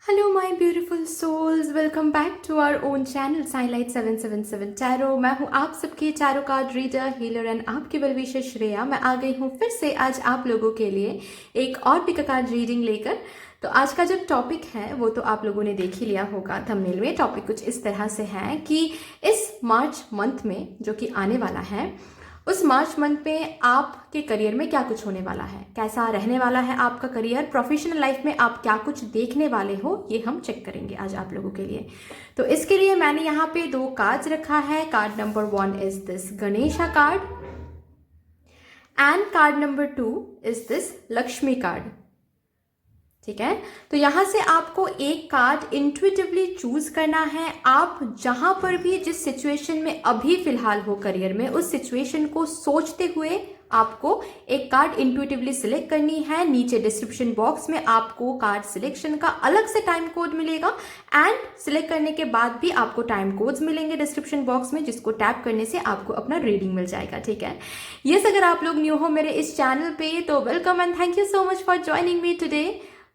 Hello my beautiful souls, welcome back to our own channel Signlight 777 tarot. मैं हूं आप सबकी tarot card reader, healer and आपकी well wisher Shreya. मैं आ गई हूं फिर से आज आप लोगों के लिए एक और पिक कार्ड रीडिंग लेकर। तो आज का जो टॉपिक है वो तो आप लोगों ने देख ही लिया होगा थंबनेल में। टॉपिक कुछ इस तरह से है कि इस मार्च मंथ में जो कि आने वाला है, उस मार्च मंथ में आपके करियर में क्या कुछ होने वाला है, कैसा रहने वाला है आपका करियर, प्रोफेशनल लाइफ में आप क्या कुछ देखने वाले हो, ये हम चेक करेंगे आज आप लोगों के लिए। तो इसके लिए मैंने यहाँ पे दो कार्ड्स रखा है। Card number 1 is this Ganesha card and card number 2 is this Lakshmi card. ठीक है, तो यहां से आपको एक कार्ड इंट्यूटिवली चूज करना है। आप जहां पर भी जिस सिचुएशन में अभी फिलहाल हो करियर में, उस सिचुएशन को सोचते हुए आपको एक कार्ड इंट्यूटिवली सिलेक्ट करनी है। नीचे डिस्क्रिप्शन बॉक्स में आपको कार्ड सिलेक्शन का अलग से टाइम कोड मिलेगा एंड सिलेक्ट करने के बाद भी आपको टाइम कोड्स मिलेंगे डिस्क्रिप्शन बॉक्स में, जिसको टैप करने से आपको अपना रीडिंग मिल जाएगा। ठीक है, ये अगर आप लोग न्यू हो मेरे इस चैनल पे तो welcome and thank you so much for joining me today.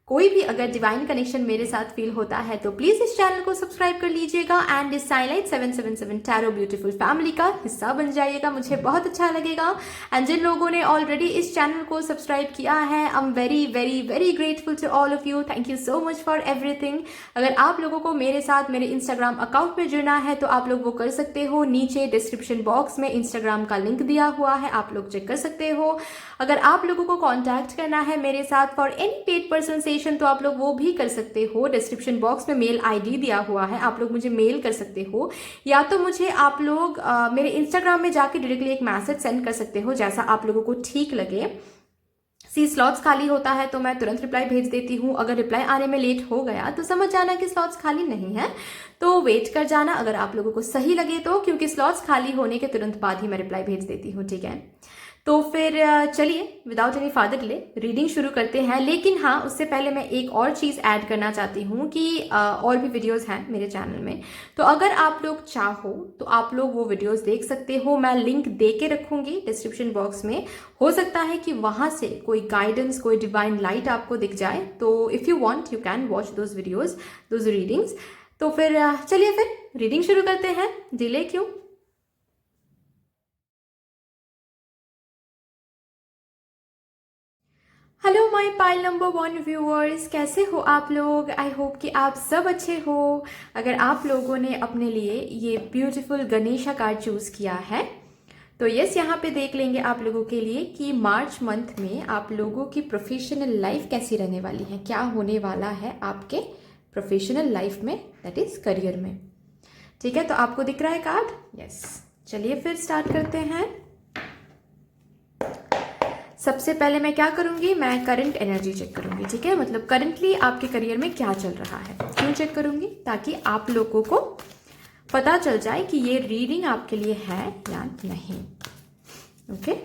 कोई भी अगर डिवाइन कनेक्शन मेरे साथ फील होता है तो प्लीज इस चैनल को सब्सक्राइब कर लीजिएगा एंड इस साइनलाइट 777 टैरो ब्यूटीफुल फैमिली का हिस्सा बन जाइएगा, मुझे बहुत अच्छा लगेगा। एंड जिन लोगों ने ऑलरेडी इस चैनल को सब्सक्राइब किया है, I am very very very grateful to all of you. Thank you so much for everything. अगर आप लोगों को मेरे साथ मेरे इंस्टाग्राम अकाउंट में जुड़ना है तो आप लोग वो कर सकते हो। नीचे डिस्क्रिप्शन बॉक्स में इंस्टाग्राम का लिंक दिया हुआ है, आप लोग चेक कर सकते हो। अगर आप लोगों को कॉन्टैक्ट करना है मेरे साथ for any paid person session तो आप लोग वो भी कर सकते हो। डिस्क्रिप्शन बॉक्स में मेल आईडी दिया हुआ है, आप लोग मुझे मेल कर सकते हो, या तो मुझे आप लोग मेरे इंस्टाग्राम में जाके डायरेक्टली एक मैसेज सेंड कर सकते हो, जैसा आप लोगों को ठीक लगे। स्लॉट्स खाली होता है तो मैं तुरंत रिप्लाई भेज देती हूँ। अगर रिप्लाई आने में लेट हो गया तो समझ जाना कि स्लॉट्स खाली नहीं है, तो वेट कर जाना अगर आप लोगों को सही लगे तो, क्योंकि स्लॉट्स खाली होने के तुरंत बाद ही मैं रिप्लाई भेज देती हूँ। ठीक है, तो फिर चलिए without any further delay reading शुरू करते हैं। लेकिन हाँ, उससे पहले मैं एक और चीज़ ऐड करना चाहती हूँ कि और भी वीडियोस हैं मेरे चैनल में, तो अगर आप लोग चाहो तो आप लोग वो वीडियोस देख सकते हो। मैं लिंक दे के रखूंगी डिस्क्रिप्शन बॉक्स में। हो सकता है कि वहाँ से कोई गाइडेंस, कोई डिवाइन लाइट आपको दिख जाए, तो if you want you can watch those videos, those readings. तो फिर चलिए फिर रीडिंग शुरू करते हैं, डिले क्यों। Hello my pile number 1 viewers, कैसे हो आप लोग? आई होप कि आप सब अच्छे हो। अगर आप लोगों ने अपने लिए ये ब्यूटीफुल गणेशा कार्ड चूज किया है तो यस, यहाँ पे देख लेंगे आप लोगों के लिए कि मार्च मंथ में आप लोगों की प्रोफेशनल लाइफ कैसी रहने वाली है, क्या होने वाला है आपके प्रोफेशनल लाइफ में, दैट इज करियर में। ठीक है, तो आपको दिख रहा है कार्ड? यस, चलिए फिर स्टार्ट करते हैं। सबसे पहले मैं क्या करूंगी, मैं करंट एनर्जी चेक करूंगी। ठीक है, मतलब करंटली आपके करियर में क्या चल रहा है। क्यों चेक करूंगी? ताकि आप लोगों को पता चल जाए कि ये रीडिंग आपके लिए है या नहीं। ओके,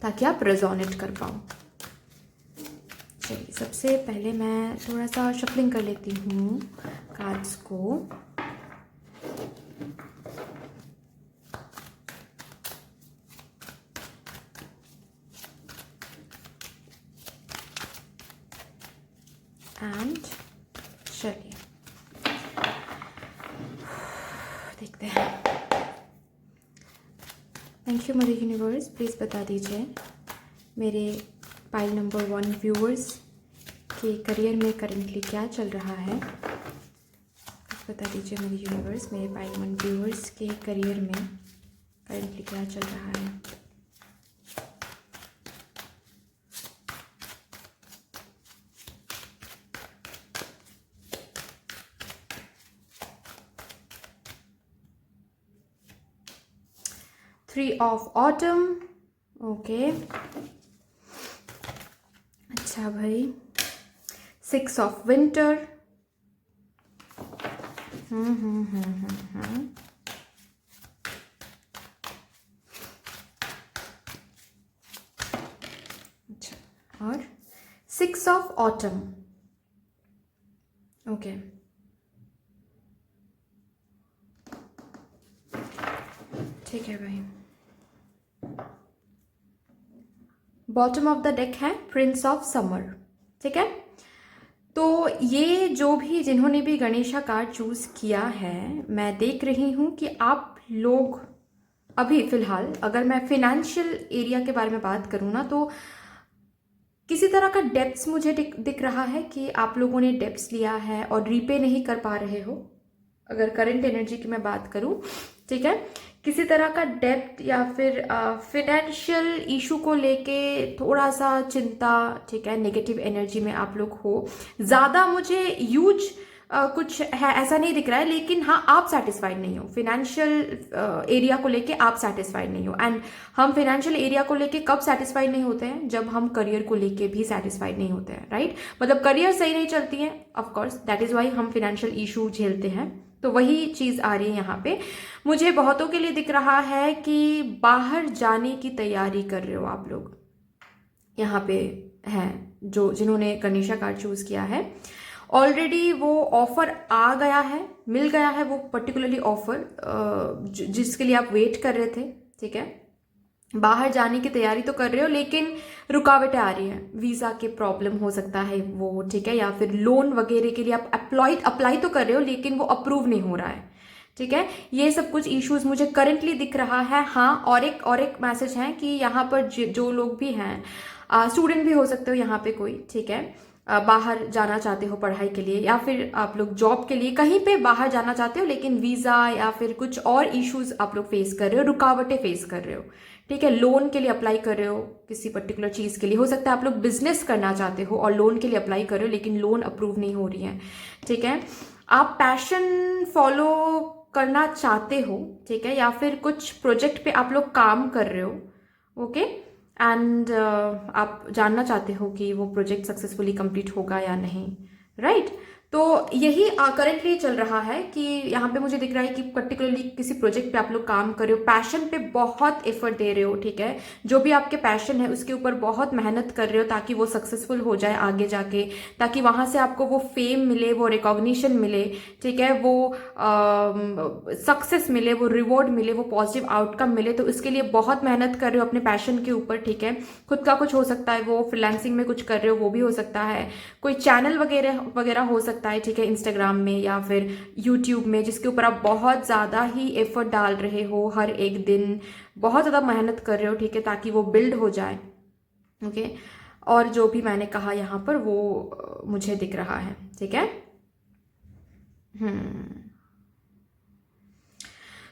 ताकि आप रेजोनेट कर पाओ। चलिए, सबसे पहले मैं थोड़ा सा शफलिंग कर लेती हूँ कार्ड्स को। एंड चलिए देखते हैं। Thank you mother universe, please बता दीजिए मेरे पाइल नंबर 1 व्यूअर्स के करियर में करंटली क्या चल रहा है। बता दीजिए मेरे यूनिवर्स, मेरे पाइल 1 व्यूअर्स के करियर में करंटली क्या चल रहा है। थ्री ऑफ ऑटम, ओके, अच्छा भाई। 6 ऑफ विंटर, अच्छा, और 6 ऑफ ऑटम, ओके। ठीक है भाई, बॉटम ऑफ द डेक है प्रिंस ऑफ समर। ठीक है, तो ये जो भी जिन्होंने भी गणेशा कार्ड चूज़ किया है, मैं देख रही हूँ कि आप लोग अभी फ़िलहाल, अगर मैं फिनेंशियल एरिया के बारे में बात करूँ ना, तो किसी तरह का डेब्ट्स मुझे दिख रहा है कि आप लोगों ने डेब्ट्स लिया है और रीपे नहीं कर पा रहे हो। अगर करंट एनर्जी की मैं बात करूं, ठीक है, किसी तरह का डेब्ट या फिर फिनेंशियल इशू को लेके थोड़ा सा चिंता, ठीक है, नेगेटिव एनर्जी में आप लोग हो। ज़्यादा मुझे ह्यूज कुछ है ऐसा नहीं दिख रहा है, लेकिन हाँ, आप सेटिस्फाइड नहीं हो फिनेंशियल एरिया को लेके, आप सेटिस्फाइड नहीं हो। एंड हम फिनेंशियल एरिया को लेके कब सेटिस्फाइड नहीं होते हैं? जब हम करियर को लेके भी सेटिस्फाइड नहीं होते हैं, राइट? मतलब करियर सही नहीं चलती है, of course that is why हम फिनेंशियल इशू झेलते हैं। तो वही चीज़ आ रही है यहाँ पे। मुझे बहुतों के लिए दिख रहा है कि बाहर जाने की तैयारी कर रहे हो आप लोग, यहाँ पे हैं जो जिन्होंने गणेशा कार्ड चूज़ किया है। ऑलरेडी वो ऑफर आ गया है, मिल गया है वो पर्टिकुलरली ऑफर जिसके लिए आप वेट कर रहे थे, ठीक है। बाहर जाने की तैयारी तो कर रहे हो, लेकिन रुकावटें आ रही हैं। वीज़ा के प्रॉब्लम हो सकता है वो, ठीक है, या फिर लोन वगैरह के लिए आप अप्लाई तो कर रहे हो, लेकिन वो अप्रूव नहीं हो रहा है, ठीक है। ये सब कुछ इश्यूज मुझे करंटली दिख रहा है। हाँ, और एक मैसेज है कि यहाँ पर जो लोग भी हैं, स्टूडेंट भी हो सकते हो यहाँ पे कोई, ठीक है, बाहर जाना चाहते हो पढ़ाई के लिए, या फिर आप लोग जॉब के लिए कहीं पे बाहर जाना चाहते हो, लेकिन वीज़ा या फिर कुछ और इश्यूज आप लोग फेस कर रहे हो, रुकावटें फेस कर रहे हो, ठीक है। लोन के लिए अप्लाई कर रहे हो किसी पर्टिकुलर चीज़ के लिए, हो सकता है आप लोग बिजनेस करना चाहते हो और लोन के लिए अप्लाई कर रहे हो, लेकिन लोन अप्रूव नहीं हो रही है, ठीक है। आप पैशन फॉलो करना चाहते हो, ठीक है, या फिर कुछ प्रोजेक्ट पे आप लोग काम कर रहे हो, ओके, एंड आप जानना चाहते हो कि वो प्रोजेक्ट सक्सेसफुली कंप्लीट होगा या नहीं, राइट? तो यही करंटली चल रहा है कि यहाँ पे मुझे दिख रहा है कि पर्टिकुलरली किसी प्रोजेक्ट पे आप लोग काम कर रहे हो, पैशन पे बहुत एफर्ट दे रहे हो, ठीक है। जो भी आपके पैशन है उसके ऊपर बहुत मेहनत कर रहे हो ताकि वो सक्सेसफुल हो जाए आगे जाके, ताकि वहाँ से आपको वो फेम मिले, वो रिकॉग्निशन मिले, ठीक है, वो सक्सेस मिले, वो रिवॉर्ड मिले, वो पॉजिटिव आउटकम मिले। तो इसके लिए बहुत मेहनत कर रहे हो अपने पैशन के ऊपर, ठीक है। खुद का कुछ हो सकता है, वो फ्रीलांसिंग में कुछ कर रहे हो, वो भी हो सकता है, कोई चैनल वगैरह हो सकता है, ठीक है, इंस्टाग्राम में या फिर यूट्यूब में, जिसके ऊपर आप बहुत ज़्यादा ही एफर्ट डाल रहे हो, हर एक दिन बहुत ज़्यादा मेहनत कर रहे हो, ठीक है, ताकि वो बिल्ड हो जाए, ओके। और जो भी मैंने कहा यहाँ पर वो मुझे दिख रहा है, ठीक है।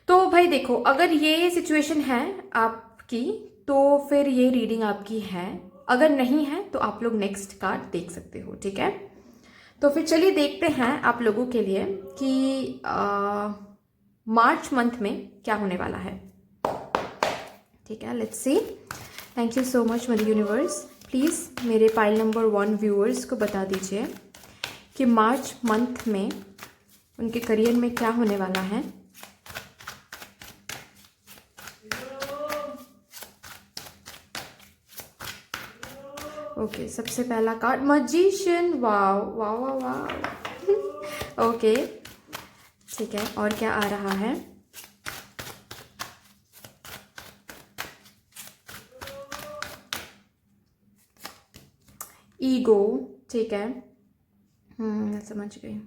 तो भाई देखो, अगर ये सिचुएशन है आपकी तो फिर ये रीडिंग आपकी है। अगर नहीं है तो आप लोग नेक्स्ट कार्ड देख सकते हो, ठीक है। तो फिर चलिए देखते हैं आप लोगों के लिए कि मार्च मंथ में क्या होने वाला है, ठीक है। Let's see. Thank you so much mother universe. Please मेरे पाइल नंबर 1 व्यूअर्स को बता दीजिए कि मार्च मंथ में उनके करियर में क्या होने वाला है। ओके, सबसे पहला कार्ड मैजिशियन। वाव वाव वाव वाव। ओके, ठीक है, और क्या आ रहा है? ईगो, ठीक है, समझ गई।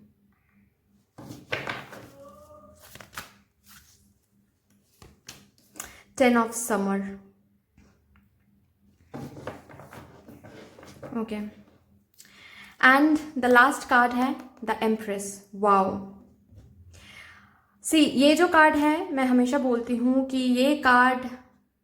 Ten of summer, okay, and the last card है द एम्प्रेस। वाओ, सी ये जो कार्ड है, मैं हमेशा बोलती हूँ कि ये कार्ड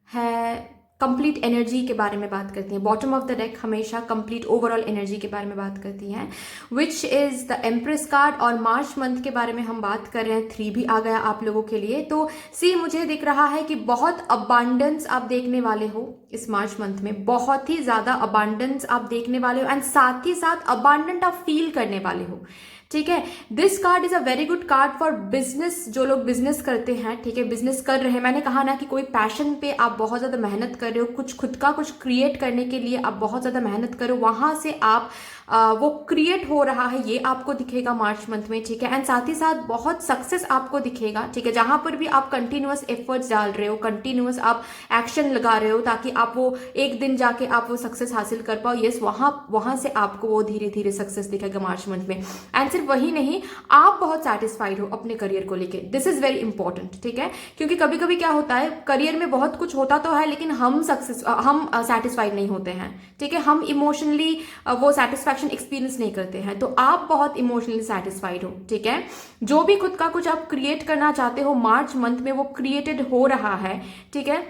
है कंप्लीट एनर्जी के बारे में बात करती हैं। बॉटम ऑफ द डेक हमेशा कंप्लीट ओवरऑल एनर्जी के बारे में बात करती हैं, which is the empress card. और मार्च मंथ के बारे में हम बात कर रहे हैं, 3 भी आ गया आप लोगों के लिए। तो सी मुझे दिख रहा है कि बहुत अबांडेंस आप देखने वाले हो इस मार्च मंथ में, बहुत ही ज़्यादा अबांडेंस आप देखने वाले हो, एंड साथ ही साथ अबांडेंट आप फील करने वाले हो, ठीक है। This card is a very good card for business, जो लोग बिजनेस करते हैं, ठीक है, बिजनेस कर रहे हैं। मैंने कहा ना कि कोई पैशन पे आप बहुत ज़्यादा मेहनत कर रहे हो, कुछ खुद का कुछ क्रिएट करने के लिए आप बहुत ज़्यादा मेहनत करो, वहाँ से आप वो क्रिएट हो रहा है, ये आपको दिखेगा मार्च मंथ में, ठीक है। एंड साथ ही साथ बहुत सक्सेस आपको दिखेगा, ठीक है। जहां पर भी आप कंटिन्यूअस एफर्ट्स डाल रहे हो, कंटिन्यूअस आप एक्शन लगा रहे हो ताकि आप वो एक दिन जाके आप वो सक्सेस हासिल कर पाओ, यस, वहां से आपको वो धीरे धीरे सक्सेस दिखेगा मार्च मंथ में। एंड सिर्फ वही नहीं, आप बहुत सेटिस्फाइड हो अपने करियर को लेके, दिस इज वेरी इंपॉर्टेंट, ठीक है। क्योंकि कभी कभी क्या होता है, करियर में बहुत कुछ होता तो है लेकिन हम सेटिस्फाइड नहीं होते हैं, ठीक है। हम इमोशनली वो सेटिस्फैक्शन एक्सपीरियंस नहीं करते हैं। तो आप बहुत इमोशनली सेटिस्फाइड हो, ठीक है। जो भी खुद का कुछ आप क्रिएट करना चाहते हो मार्च मंथ में वो क्रिएटेड हो रहा है, ठीक है।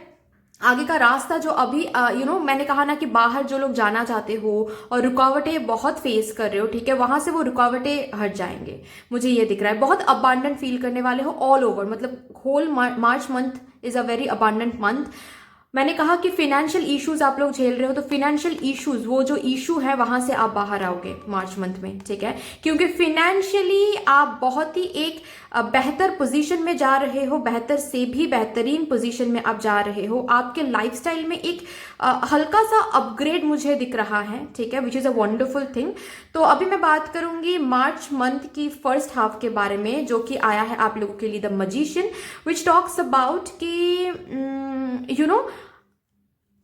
आगे का रास्ता जो अभी मैंने कहा ना कि बाहर जो लोग जाना चाहते हो और रुकावटें बहुत फेस कर रहे हो, ठीक है, वहां से वो रुकावटें हट जाएंगे, मुझे ये दिख रहा है। बहुत अबांडेंट फील करने वाले हो ऑल ओवर, मतलब whole March month is a very abundant month. मैंने कहा कि फिनेंशियल इश्यूज आप लोग झेल रहे हो, तो फिनेंशियल इश्यूज, वो जो इशू है वहां से आप बाहर आओगे मार्च मंथ में, ठीक है। क्योंकि फिनेंशियली आप बहुत ही एक बेहतर पोजीशन में जा रहे हो, बेहतर से भी बेहतरीन पोजीशन में आप जा रहे हो। आपके लाइफस्टाइल में एक हल्का सा अपग्रेड मुझे दिख रहा है, ठीक है, विच इज अ वंडरफुल थिंग। तो अभी मैं बात करूंगी मार्च मंथ की फर्स्ट हाफ के बारे में, जो कि आया है आप लोगों के लिए the magician, which talks about कि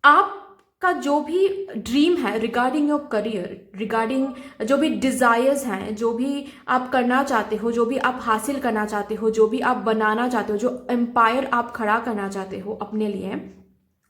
आपका जो भी ड्रीम है रिगार्डिंग योर करियर, रिगार्डिंग जो भी डिजायर्स हैं, जो भी आप करना चाहते हो, जो भी आप हासिल करना चाहते हो, जो भी आप बनाना चाहते हो, जो एम्पायर आप खड़ा करना चाहते हो अपने लिए,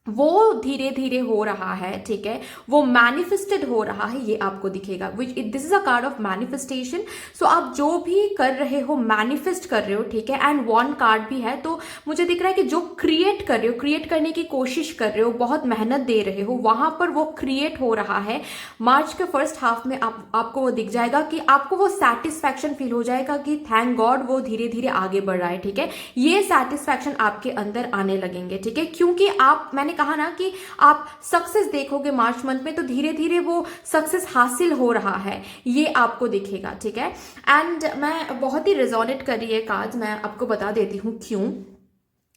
वो धीरे धीरे हो रहा है, ठीक है। वो मैनिफेस्टेड हो रहा है, ये आपको दिखेगा, which this is a card of manifestation. So आप जो भी कर रहे हो मैनिफेस्ट कर रहे हो, ठीक है। एंड वन कार्ड भी है, तो मुझे दिख रहा है कि जो क्रिएट कर रहे हो, क्रिएट करने की कोशिश कर रहे हो, बहुत मेहनत दे रहे हो, वहां पर वो क्रिएट हो रहा है। मार्च के फर्स्ट हाफ में आपको वो दिख जाएगा कि आपको वो सेटिस्फैक्शन फील हो जाएगा कि थैंक गॉड वो धीरे धीरे आगे बढ़ रहा है, ठीक है। ये सेटिस्फैक्शन आपके अंदर आने लगेंगे, ठीक है, क्योंकि मैंने कहा ना कि आप सक्सेस देखोगे मार्च मंथ में, तो धीरे धीरे वो सक्सेस हासिल हो रहा है, ये आपको दिखेगा, ठीक है। एंड मैं बहुत ही रिजोनेट कर रही है कार्ड, मैं आपको बता देती हूँ क्यों।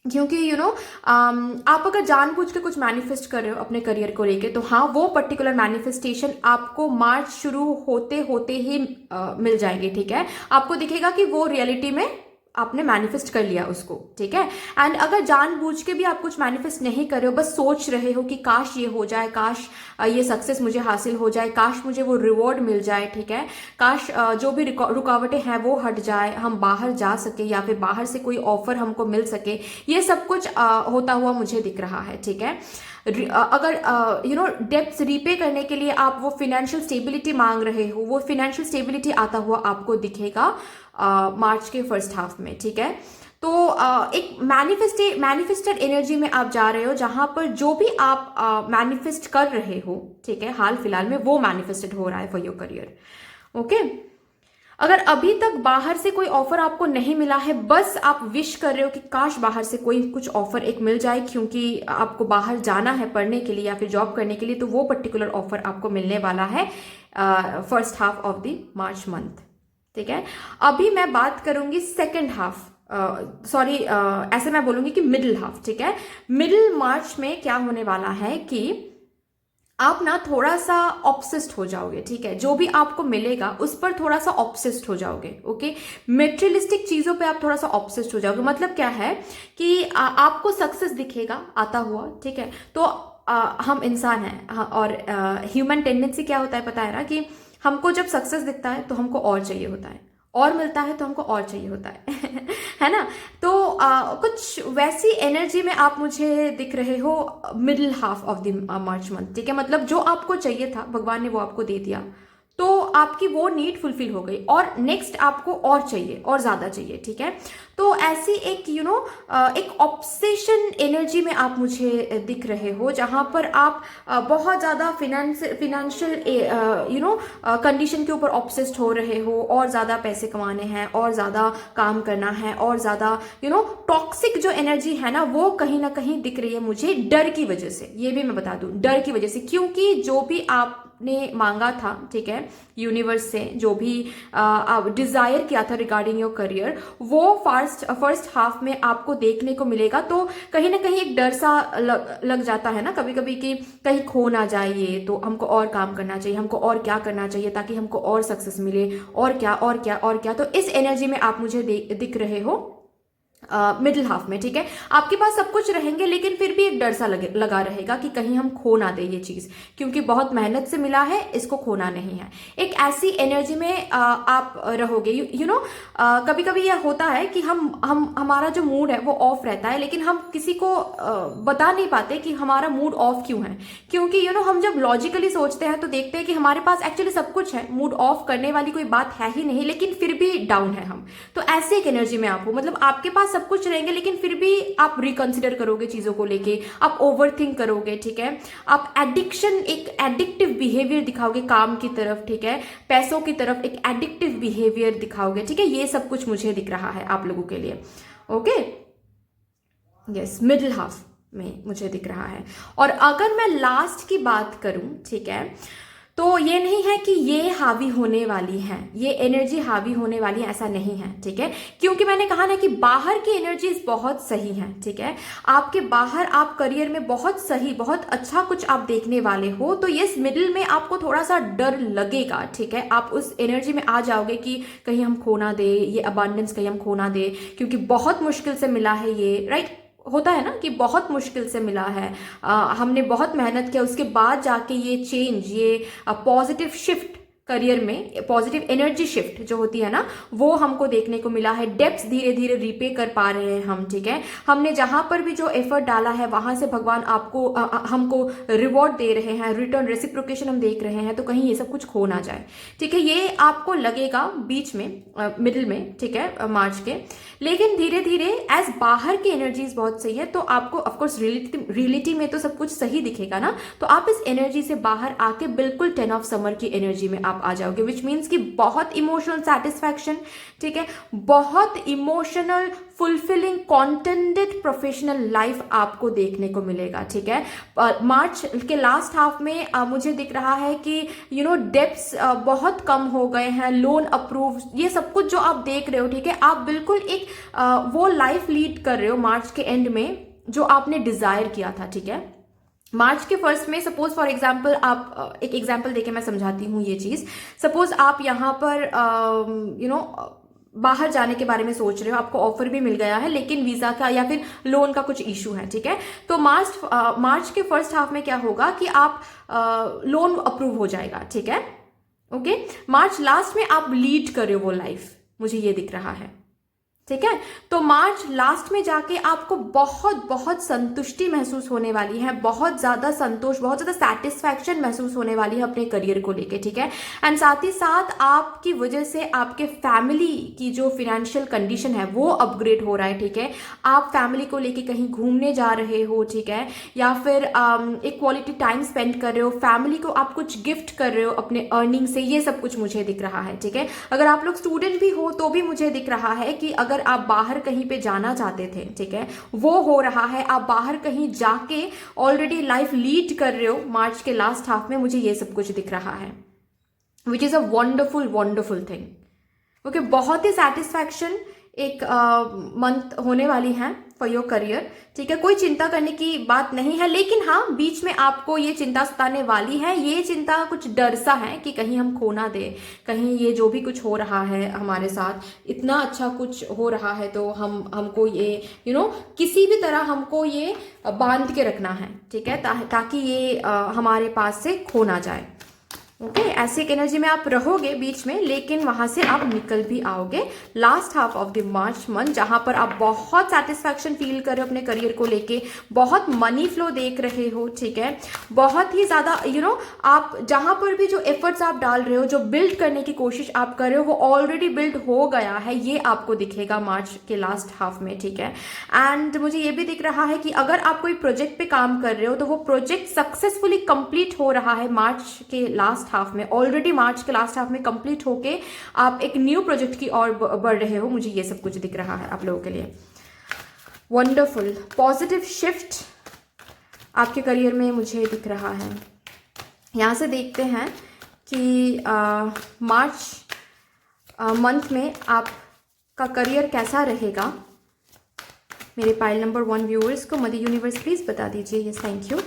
क्योंकि आप अगर जानबूझ के कुछ मैनिफेस्ट कर रहे हो अपने करियर को लेके, तो हाँ, वो पर्टिकुलर मैनिफेस्टेशन आपको मार्च शुरू होते होते ही मिल जाएंगे, ठीक है। आपको दिखेगा कि वो रियलिटी में आपने मैनिफेस्ट कर लिया उसको, ठीक है। एंड अगर जानबूझ के भी आप कुछ मैनिफेस्ट नहीं कर रहे हो, बस सोच रहे हो कि काश ये हो जाए, काश ये सक्सेस मुझे हासिल हो जाए, काश मुझे वो रिवॉर्ड मिल जाए, ठीक है, काश जो भी रुकावटें हैं वो हट जाए, हम बाहर जा सके या फिर बाहर से कोई ऑफर हमको मिल सके, ये सब कुछ होता हुआ मुझे दिख रहा है, ठीक है। अगर डेब्ट्स रीपे करने के लिए आप वो फिनेंशियल स्टेबिलिटी मांग रहे हो, वो फिनेंशियल स्टेबिलिटी आता हुआ आपको दिखेगा मार्च के फर्स्ट हाफ में, ठीक है। तो एक मैनिफेस्टेड एनर्जी में आप जा रहे हो, जहां पर जो भी आप मैनिफेस्ट कर रहे हो, ठीक है, हाल फिलहाल में वो मैनिफेस्टेड हो रहा है फॉर योर करियर, ओके। अगर अभी तक बाहर से कोई ऑफर आपको नहीं मिला है, बस आप विश कर रहे हो कि काश बाहर से कोई कुछ ऑफर एक मिल जाए, क्योंकि आपको बाहर जाना है पढ़ने के लिए या फिर जॉब करने के लिए, तो वो पर्टिकुलर ऑफर आपको मिलने वाला है first half of the March month, ठीक है। अभी मैं बात करूंगी सेकेंड हाफ, ऐसे मैं बोलूंगी कि मिडिल हाफ, ठीक है। मिडिल मार्च में क्या होने वाला है कि आप ना थोड़ा सा ऑब्सेस्ड हो जाओगे, ठीक है। जो भी आपको मिलेगा उस पर थोड़ा सा ऑब्सेस्ड हो जाओगे, ओके। मेटेरियलिस्टिक चीजों पे आप थोड़ा सा ऑब्सेस्ड हो जाओगे। मतलब क्या है कि आपको सक्सेस दिखेगा आता हुआ, ठीक है। तो हम इंसान हैं, और ह्यूमन टेंडेंसी क्या होता है पता है ना, कि हमको जब सक्सेस दिखता है तो हमको और चाहिए होता है, और मिलता है तो हमको और चाहिए होता है है ना। तो कुछ वैसी एनर्जी में आप मुझे दिख रहे हो middle half of the March month, ठीक है। मतलब जो आपको चाहिए था भगवान ने वो आपको दे दिया, तो आपकी वो नीड फुलफिल हो गई, और नेक्स्ट आपको और चाहिए, और ज्यादा चाहिए, ठीक है। तो ऐसी एक एक ऑब्सेशन एनर्जी में आप मुझे दिख रहे हो, जहां पर आप बहुत ज्यादा फिनेंशियल कंडीशन के ऊपर ऑब्सेस्ड हो रहे हो, और ज्यादा पैसे कमाने हैं, और ज्यादा काम करना है, और ज्यादा टॉक्सिक जो एनर्जी है ना, वो कहीं ना कहीं दिख रही है मुझे डर की वजह से। ये भी मैं बता दूं, डर की वजह से, क्योंकि जो भी आप आपने मांगा था, ठीक है, यूनिवर्स से जो भी आप डिजायर किया था रिगार्डिंग योर करियर, वो फर्स्ट हाफ में आपको देखने को मिलेगा। तो कहीं ना कहीं एक डर सा लग जाता है ना कभी कभी कि कहीं खो ना जाए ये, तो हमको और काम करना चाहिए, हमको और क्या करना चाहिए ताकि हमको और सक्सेस मिले, और क्या और क्या और क्या। तो इस एनर्जी में आप मुझे दिख रहे हो मिडिल हाफ में, ठीक है। आपके पास सब कुछ रहेंगे लेकिन फिर भी एक डर सा लगा रहेगा कि कहीं हम खो ना दे ये चीज, क्योंकि बहुत मेहनत से मिला है, इसको खोना नहीं है। एक ऐसी एनर्जी में आप रहोगे। यू नो कभी कभी यह होता है कि हम हमारा जो मूड है वो ऑफ रहता है, लेकिन हम किसी को बता नहीं पाते कि हमारा मूड ऑफ क्यों है, क्योंकि हम जब लॉजिकली सोचते हैं तो देखते हैं कि हमारे पास एक्चुअली सब कुछ है, मूड ऑफ करने वाली कोई बात है ही नहीं, लेकिन फिर भी डाउन है हम। तो ऐसे एक एनर्जी में आप हो, मतलब आपके पास सब कुछ रहेंगे लेकिन फिर भी आप रिकंसिडर करोगे चीजों को लेके, आप ओवरथिंक करोगे, ठीक है। आप एक एडिक्टिव बिहेवियर दिखाओगे काम की तरफ, ठीक है, पैसों की तरफ एक एडिक्टिव बिहेवियर दिखाओगे, ठीक है। ये सब कुछ मुझे दिख रहा है आप लोगों के लिए। ओके, यस, मिडिल हाफ में मुझे दिख रहा है। और अगर मैं लास्ट की बात करूं, ठीक है, तो ये नहीं है कि ये हावी होने वाली है, ये एनर्जी हावी होने वाली है, ऐसा नहीं है, ठीक है। क्योंकि मैंने कहा ना कि बाहर की एनर्जीज बहुत सही है, ठीक है। आपके बाहर आप करियर में बहुत सही, बहुत अच्छा कुछ आप देखने वाले हो। तो ये मिडिल में आपको थोड़ा सा डर लगेगा, ठीक है। आप उस एनर्जी में आ जाओगे कि कहीं हम खो ना दे ये अबांडेंस, कहीं हम खो ना दे, क्योंकि बहुत मुश्किल से मिला है ये, राइट। होता है ना कि बहुत मुश्किल से मिला है, हमने बहुत मेहनत किया, उसके बाद जाके ये चेंज, ये पॉजिटिव शिफ्ट करियर में, पॉजिटिव एनर्जी शिफ्ट जो होती है ना, वो हमको देखने को मिला है। डेप्स धीरे धीरे रीपे कर पा रहे हैं हम, ठीक है। हमने जहां पर भी जो एफर्ट डाला है वहां से भगवान आपको हमको रिवॉर्ड दे रहे हैं, रिटर्न रेसिप्रोकेशन हम देख रहे हैं। तो कहीं ये सब कुछ खो ना जाए, ठीक है। ये आपको लगेगा बीच में, मिडिल में, ठीक है, मार्च के। लेकिन धीरे धीरे एज बाहर की एनर्जीज बहुत सही है, तो आपको ऑफकोर्स रियलिटी में तो सब कुछ सही दिखेगा ना, तो आप इस एनर्जी से बाहर आके बिल्कुल 10 ऑफ समर की एनर्जी में आ जाओगे, विच मीन्स कि बहुत इमोशनल सेटिस्फैक्शन, ठीक है, बहुत emotional fulfilling contented professional life आपको देखने को मिलेगा, ठीक है। मार्च के लास्ट हाफ में मुझे दिख रहा है कि डेप्स बहुत कम हो गए हैं, लोन अप्रूव, ये सब कुछ जो आप देख रहे हो, ठीक है, आप बिल्कुल एक वो लाइफ लीड कर रहे हो मार्च के एंड में जो आपने डिजायर किया था, ठीक है। मार्च के फर्स्ट में सपोज फॉर एग्जाम्पल, आप एक एग्जाम्पल देके मैं समझाती हूँ ये चीज। सपोज आप यहाँ पर बाहर जाने के बारे में सोच रहे हो, आपको ऑफर भी मिल गया है, लेकिन वीजा का या फिर लोन का कुछ इशू है, ठीक है। तो मार्च के फर्स्ट हाफ में क्या होगा कि आप लोन अप्रूव हो जाएगा, ठीक है। ओके, मार्च लास्ट में आप लीड कर रहे हो वो लाइफ, मुझे ये दिख रहा है, ठीक है। तो मार्च लास्ट में जाके आपको बहुत बहुत संतुष्टि महसूस होने वाली है, बहुत ज्यादा संतोष, बहुत ज्यादा सेटिस्फैक्शन महसूस होने वाली है अपने करियर को लेके, ठीक है। एंड साथ ही साथ आपकी वजह से आपके फैमिली की जो फाइनेंशियल कंडीशन है वो अपग्रेड हो रहा है, ठीक है। आप फैमिली को लेके कहीं घूमने जा रहे हो, ठीक है, या फिर एक क्वालिटी टाइम स्पेंड कर रहे हो, फैमिली को आप कुछ गिफ्ट कर रहे हो अपने अर्निंग से, ये सब कुछ मुझे दिख रहा है, ठीक है। अगर आप लोग स्टूडेंट भी हो तो भी मुझे दिख रहा है कि अगर आप बाहर कहीं पे जाना चाहते थे, ठीक है, वो हो रहा है। आप बाहर कहीं जाके ऑलरेडी लाइफ लीड कर रहे हो मार्च के लास्ट हाफ में, मुझे ये सब कुछ दिख रहा है, विच is a wonderful thing. Okay, बहुत ही सेटिस्फैक्शन एक मंथ होने वाली है फॉर योर करियर, ठीक है। कोई चिंता करने की बात नहीं है, लेकिन हाँ बीच में आपको ये चिंता सताने वाली है। ये चिंता कुछ डर सा है कि कहीं हम खो ना दे, कहीं ये जो भी कुछ हो रहा है हमारे साथ इतना अच्छा कुछ हो रहा है तो हमको ये किसी भी तरह हमको ये बांध के रखना है, ठीक है, ताकि ये हमारे पास से खो ना जाए। ओके, ऐसे एक एनर्जी में आप रहोगे बीच में, लेकिन वहां से आप निकल भी आओगे last half of the March month, जहां पर आप बहुत सेटिस्फैक्शन फील कर रहे हो अपने करियर को लेके, बहुत मनी फ्लो देख रहे हो, ठीक है, बहुत ही ज्यादा आप जहां पर भी जो एफर्ट्स आप डाल रहे हो, जो बिल्ड करने की कोशिश आप कर रहे हो, वो ऑलरेडी बिल्ड हो गया है, ये आपको दिखेगा मार्च के लास्ट हाफ में, ठीक है। एंड मुझे ये भी दिख रहा है कि अगर आप कोई प्रोजेक्ट पे काम कर रहे हो तो वो प्रोजेक्ट सक्सेसफुली कंप्लीट हो रहा है मार्च के लास्ट हाफ में, ऑलरेडी मार्च के लास्ट हाफ में कंप्लीट होके आप एक न्यू प्रोजेक्ट की ओर बढ़ रहे हो, मुझे ये सब कुछ दिख रहा है आप लोगों के लिए। वंडरफुल पॉजिटिव शिफ्ट आपके करियर में मुझे दिख रहा है, यहाँ से देखते हैं कि मार्च मंथ में आपका करियर कैसा रहेगा। मेरे पाइल नंबर 1 व्यूअर्स को मदर यूनिवर्स प्लीज बता दीजिए। Yes, thank you.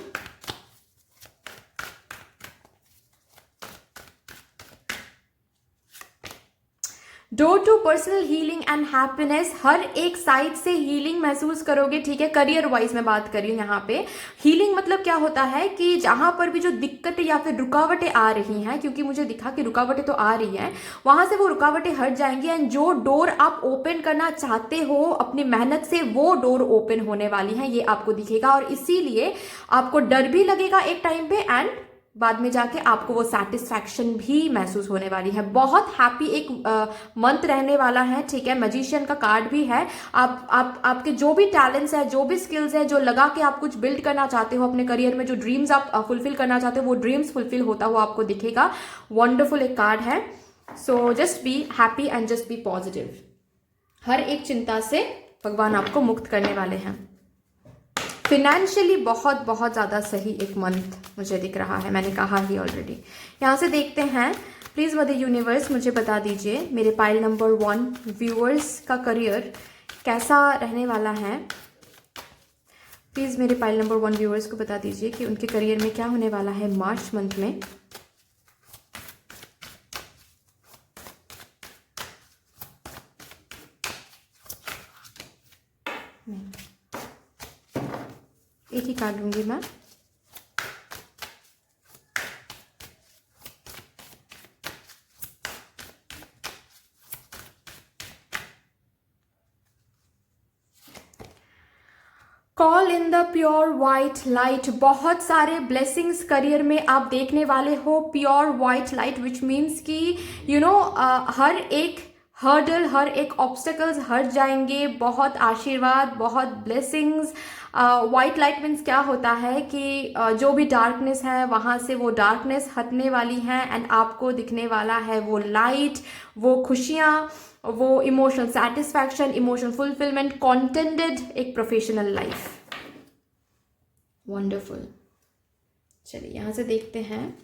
Door to personal healing and happiness, हर एक साइड से हीलिंग महसूस करोगे, ठीक है। करियर वाइज मैं बात कर रही हूँ यहाँ पे। हीलिंग मतलब क्या होता है कि जहां पर भी जो दिक्कतें या फिर रुकावटें आ रही हैं, क्योंकि मुझे दिखा कि रुकावटें तो आ रही हैं, वहां से वो रुकावटें हट जाएंगी एंड जो डोर आप ओपन करना चाहते हो अपनी मेहनत से, वो डोर ओपन होने वाली है, ये आपको दिखेगा। और इसीलिए आपको डर भी लगेगा एक टाइम पे एंड बाद में जाके आपको वो सेटिस्फैक्शन भी महसूस होने वाली है। बहुत हैप्पी एक मंथ रहने वाला है, ठीक है। मैजिशियन का कार्ड भी है। आपके जो भी टैलेंट्स है, जो भी स्किल्स है, जो लगा के आप कुछ बिल्ड करना चाहते हो अपने करियर में, जो ड्रीम्स आप फुलफिल करना चाहते हो, वो ड्रीम्स फुलफिल होता हुआ आपको दिखेगा। वंडरफुल एक कार्ड है। So just be happy and just be positive. हर एक चिंता से भगवान आपको मुक्त करने वाले हैं। फिनेंशियली बहुत बहुत ज़्यादा सही एक मंथ मुझे दिख रहा है, मैंने कहा ही ऑलरेडी। यहाँ से देखते हैं, प्लीज़ मदर यूनिवर्स मुझे बता दीजिए मेरे पाइल नंबर 1 व्यूअर्स का करियर कैसा रहने वाला है। प्लीज़ मेरे पाइल नंबर 1 व्यूअर्स को बता दीजिए कि उनके करियर में क्या होने वाला है मार्च मंथ में। एक ही कार्ड लूंगी मैं। Call in the pure white light, बहुत सारे ब्लेसिंग्स करियर में आप देखने वाले हो। Pure white light which means कि हर एक हर्डल, हर एक ऑब्स्टेकल्स हट जाएंगे। बहुत आशीर्वाद, बहुत ब्लेसिंग्स। वाइट लाइट मीन्स क्या होता है कि जो भी डार्कनेस है वहाँ से वो डार्कनेस हटने वाली है एंड आपको दिखने वाला है वो लाइट, वो खुशियाँ, वो emotional satisfaction, emotional fulfilment, contented एक प्रोफेशनल लाइफ। वंडरफुल। चलिए यहाँ से देखते हैं।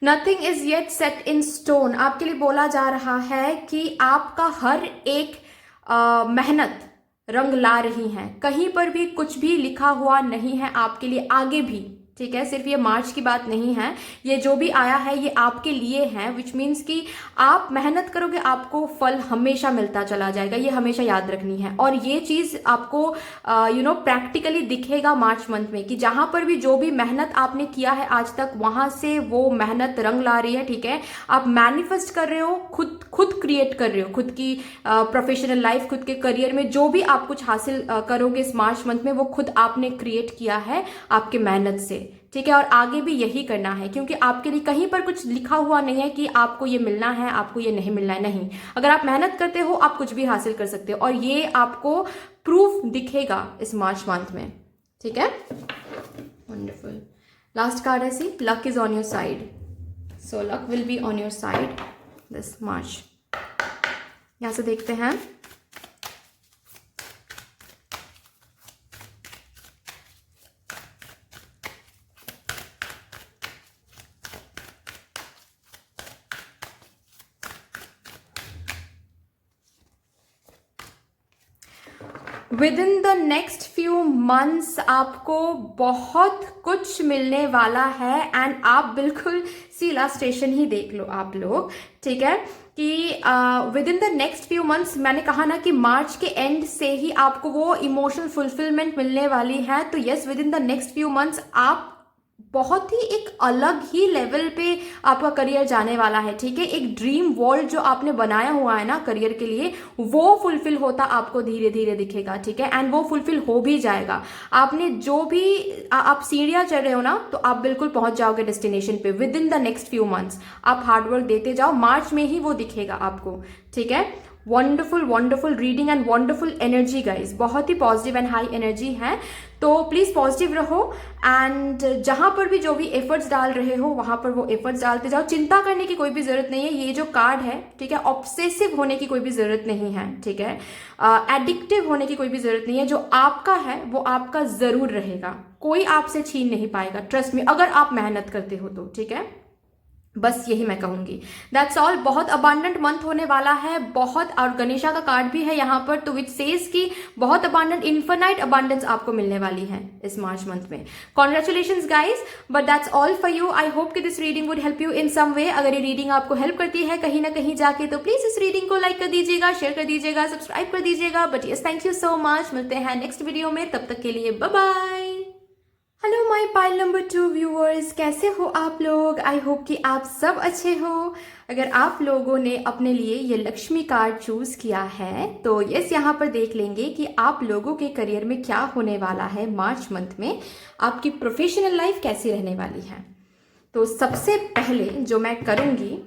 Nothing is yet set in stone, आपके लिए बोला जा रहा है कि आपका हर एक मेहनत रंग ला रही है। कहीं पर भी कुछ भी लिखा हुआ नहीं है आपके लिए आगे भी, ठीक है। सिर्फ ये मार्च की बात नहीं है, ये जो भी आया है ये आपके लिए है। विच मीन्स कि आप मेहनत करोगे आपको फल हमेशा मिलता चला जाएगा, ये हमेशा याद रखनी है। और ये चीज़ आपको प्रैक्टिकली दिखेगा मार्च मंथ में कि जहां पर भी जो भी मेहनत आपने किया है आज तक, वहां से वो मेहनत रंग ला रही है, ठीक है। आप मैनिफेस्ट कर रहे हो, खुद क्रिएट कर रहे हो खुद की प्रोफेशनल लाइफ, खुद के करियर में जो भी आप कुछ हासिल करोगे इस मार्च मंथ में, वो खुद आपने क्रिएट किया है आपके मेहनत से, ठीक है। और आगे भी यही करना है, क्योंकि आपके लिए कहीं पर कुछ लिखा हुआ नहीं है कि आपको ये मिलना है, आपको ये नहीं मिलना है। नहीं, अगर आप मेहनत करते हो आप कुछ भी हासिल कर सकते हो, और ये आपको प्रूफ दिखेगा इस मार्च मंथ में, ठीक है। वंडरफुल। लास्ट कार्ड है see, luck is on your side. So luck will be on your side this March. यहां से देखते हैं। Within the next few months आपको बहुत कुछ मिलने वाला है एंड आप बिल्कुल सी लास्ट स्टेशन ही देख लो आप लोग, ठीक है। कि with in the next few months, मैंने कहा ना कि मार्च के एंड से ही आपको वो इमोशनल फुलफिलमेंट मिलने वाली है। तो yes, with in the next few months आप बहुत ही एक अलग ही लेवल पे आपका करियर जाने वाला है, ठीक है। एक ड्रीम वर्ल्ड जो आपने बनाया हुआ है ना करियर के लिए, वो फुलफिल होता आपको धीरे धीरे दिखेगा, ठीक है। एंड वो फुलफिल हो भी जाएगा। आपने जो भी आप सीढ़ियां चढ़ रहे हो ना, तो आप बिल्कुल पहुंच जाओगे डेस्टिनेशन पे with in the next few months. आप हार्डवर्क देते जाओ, मार्च में ही वो दिखेगा आपको, ठीक है। Wonderful wonderful reading and wonderful energy guys, बहुत ही पॉजिटिव एंड हाई एनर्जी है। तो प्लीज़ पॉजिटिव रहो एंड जहाँ पर भी जो भी एफर्ट्स डाल रहे हो वहाँ पर वो एफर्ट्स डालते जाओ। चिंता करने की कोई भी ज़रूरत नहीं है। ये जो कार्ड है, ठीक है, ऑब्सेसिव होने की कोई भी ज़रूरत नहीं है, ठीक है, एडिक्टिव होने की कोई भी ज़रूरत नहीं है। जो आपका है वो आपका ज़रूर रहेगा, कोई आपसे छीन नहीं पाएगा, ट्रस्ट में, अगर आप मेहनत करते हो तो, ठीक है। बस यही मैं कहूँगी, दैट्स ऑल। बहुत अबांडेंट मंथ होने वाला है, बहुत, और गणेशा का कार्ड भी है यहाँ पर, तो विच सेज कि बहुत अबांडेंट, इन्फिनाइट अबांडेंस आपको मिलने वाली है इस मार्च मंथ में। Congratulations guys, but that's all for you. I hope कि this reading would help you in some way. अगर ये रीडिंग आपको हेल्प करती है कहीं ना कहीं जाके, तो प्लीज इस रीडिंग को लाइक कर दीजिएगा, शेयर कर दीजिएगा, सब्सक्राइब कर दीजिएगा। But yes, thank you so much. मिलते हैं नेक्स्ट वीडियो में, तब तक के लिए bye bye. Hello my pile number 2 viewers, कैसे हो आप लोग? आई होप कि आप सब अच्छे हो। अगर आप लोगों ने अपने लिए ये लक्ष्मी कार्ड चूज किया है तो यस, यहाँ पर देख लेंगे कि आप लोगों के करियर में क्या होने वाला है मार्च मंथ में, आपकी प्रोफेशनल लाइफ कैसी रहने वाली है। तो सबसे पहले जो मैं करूँगी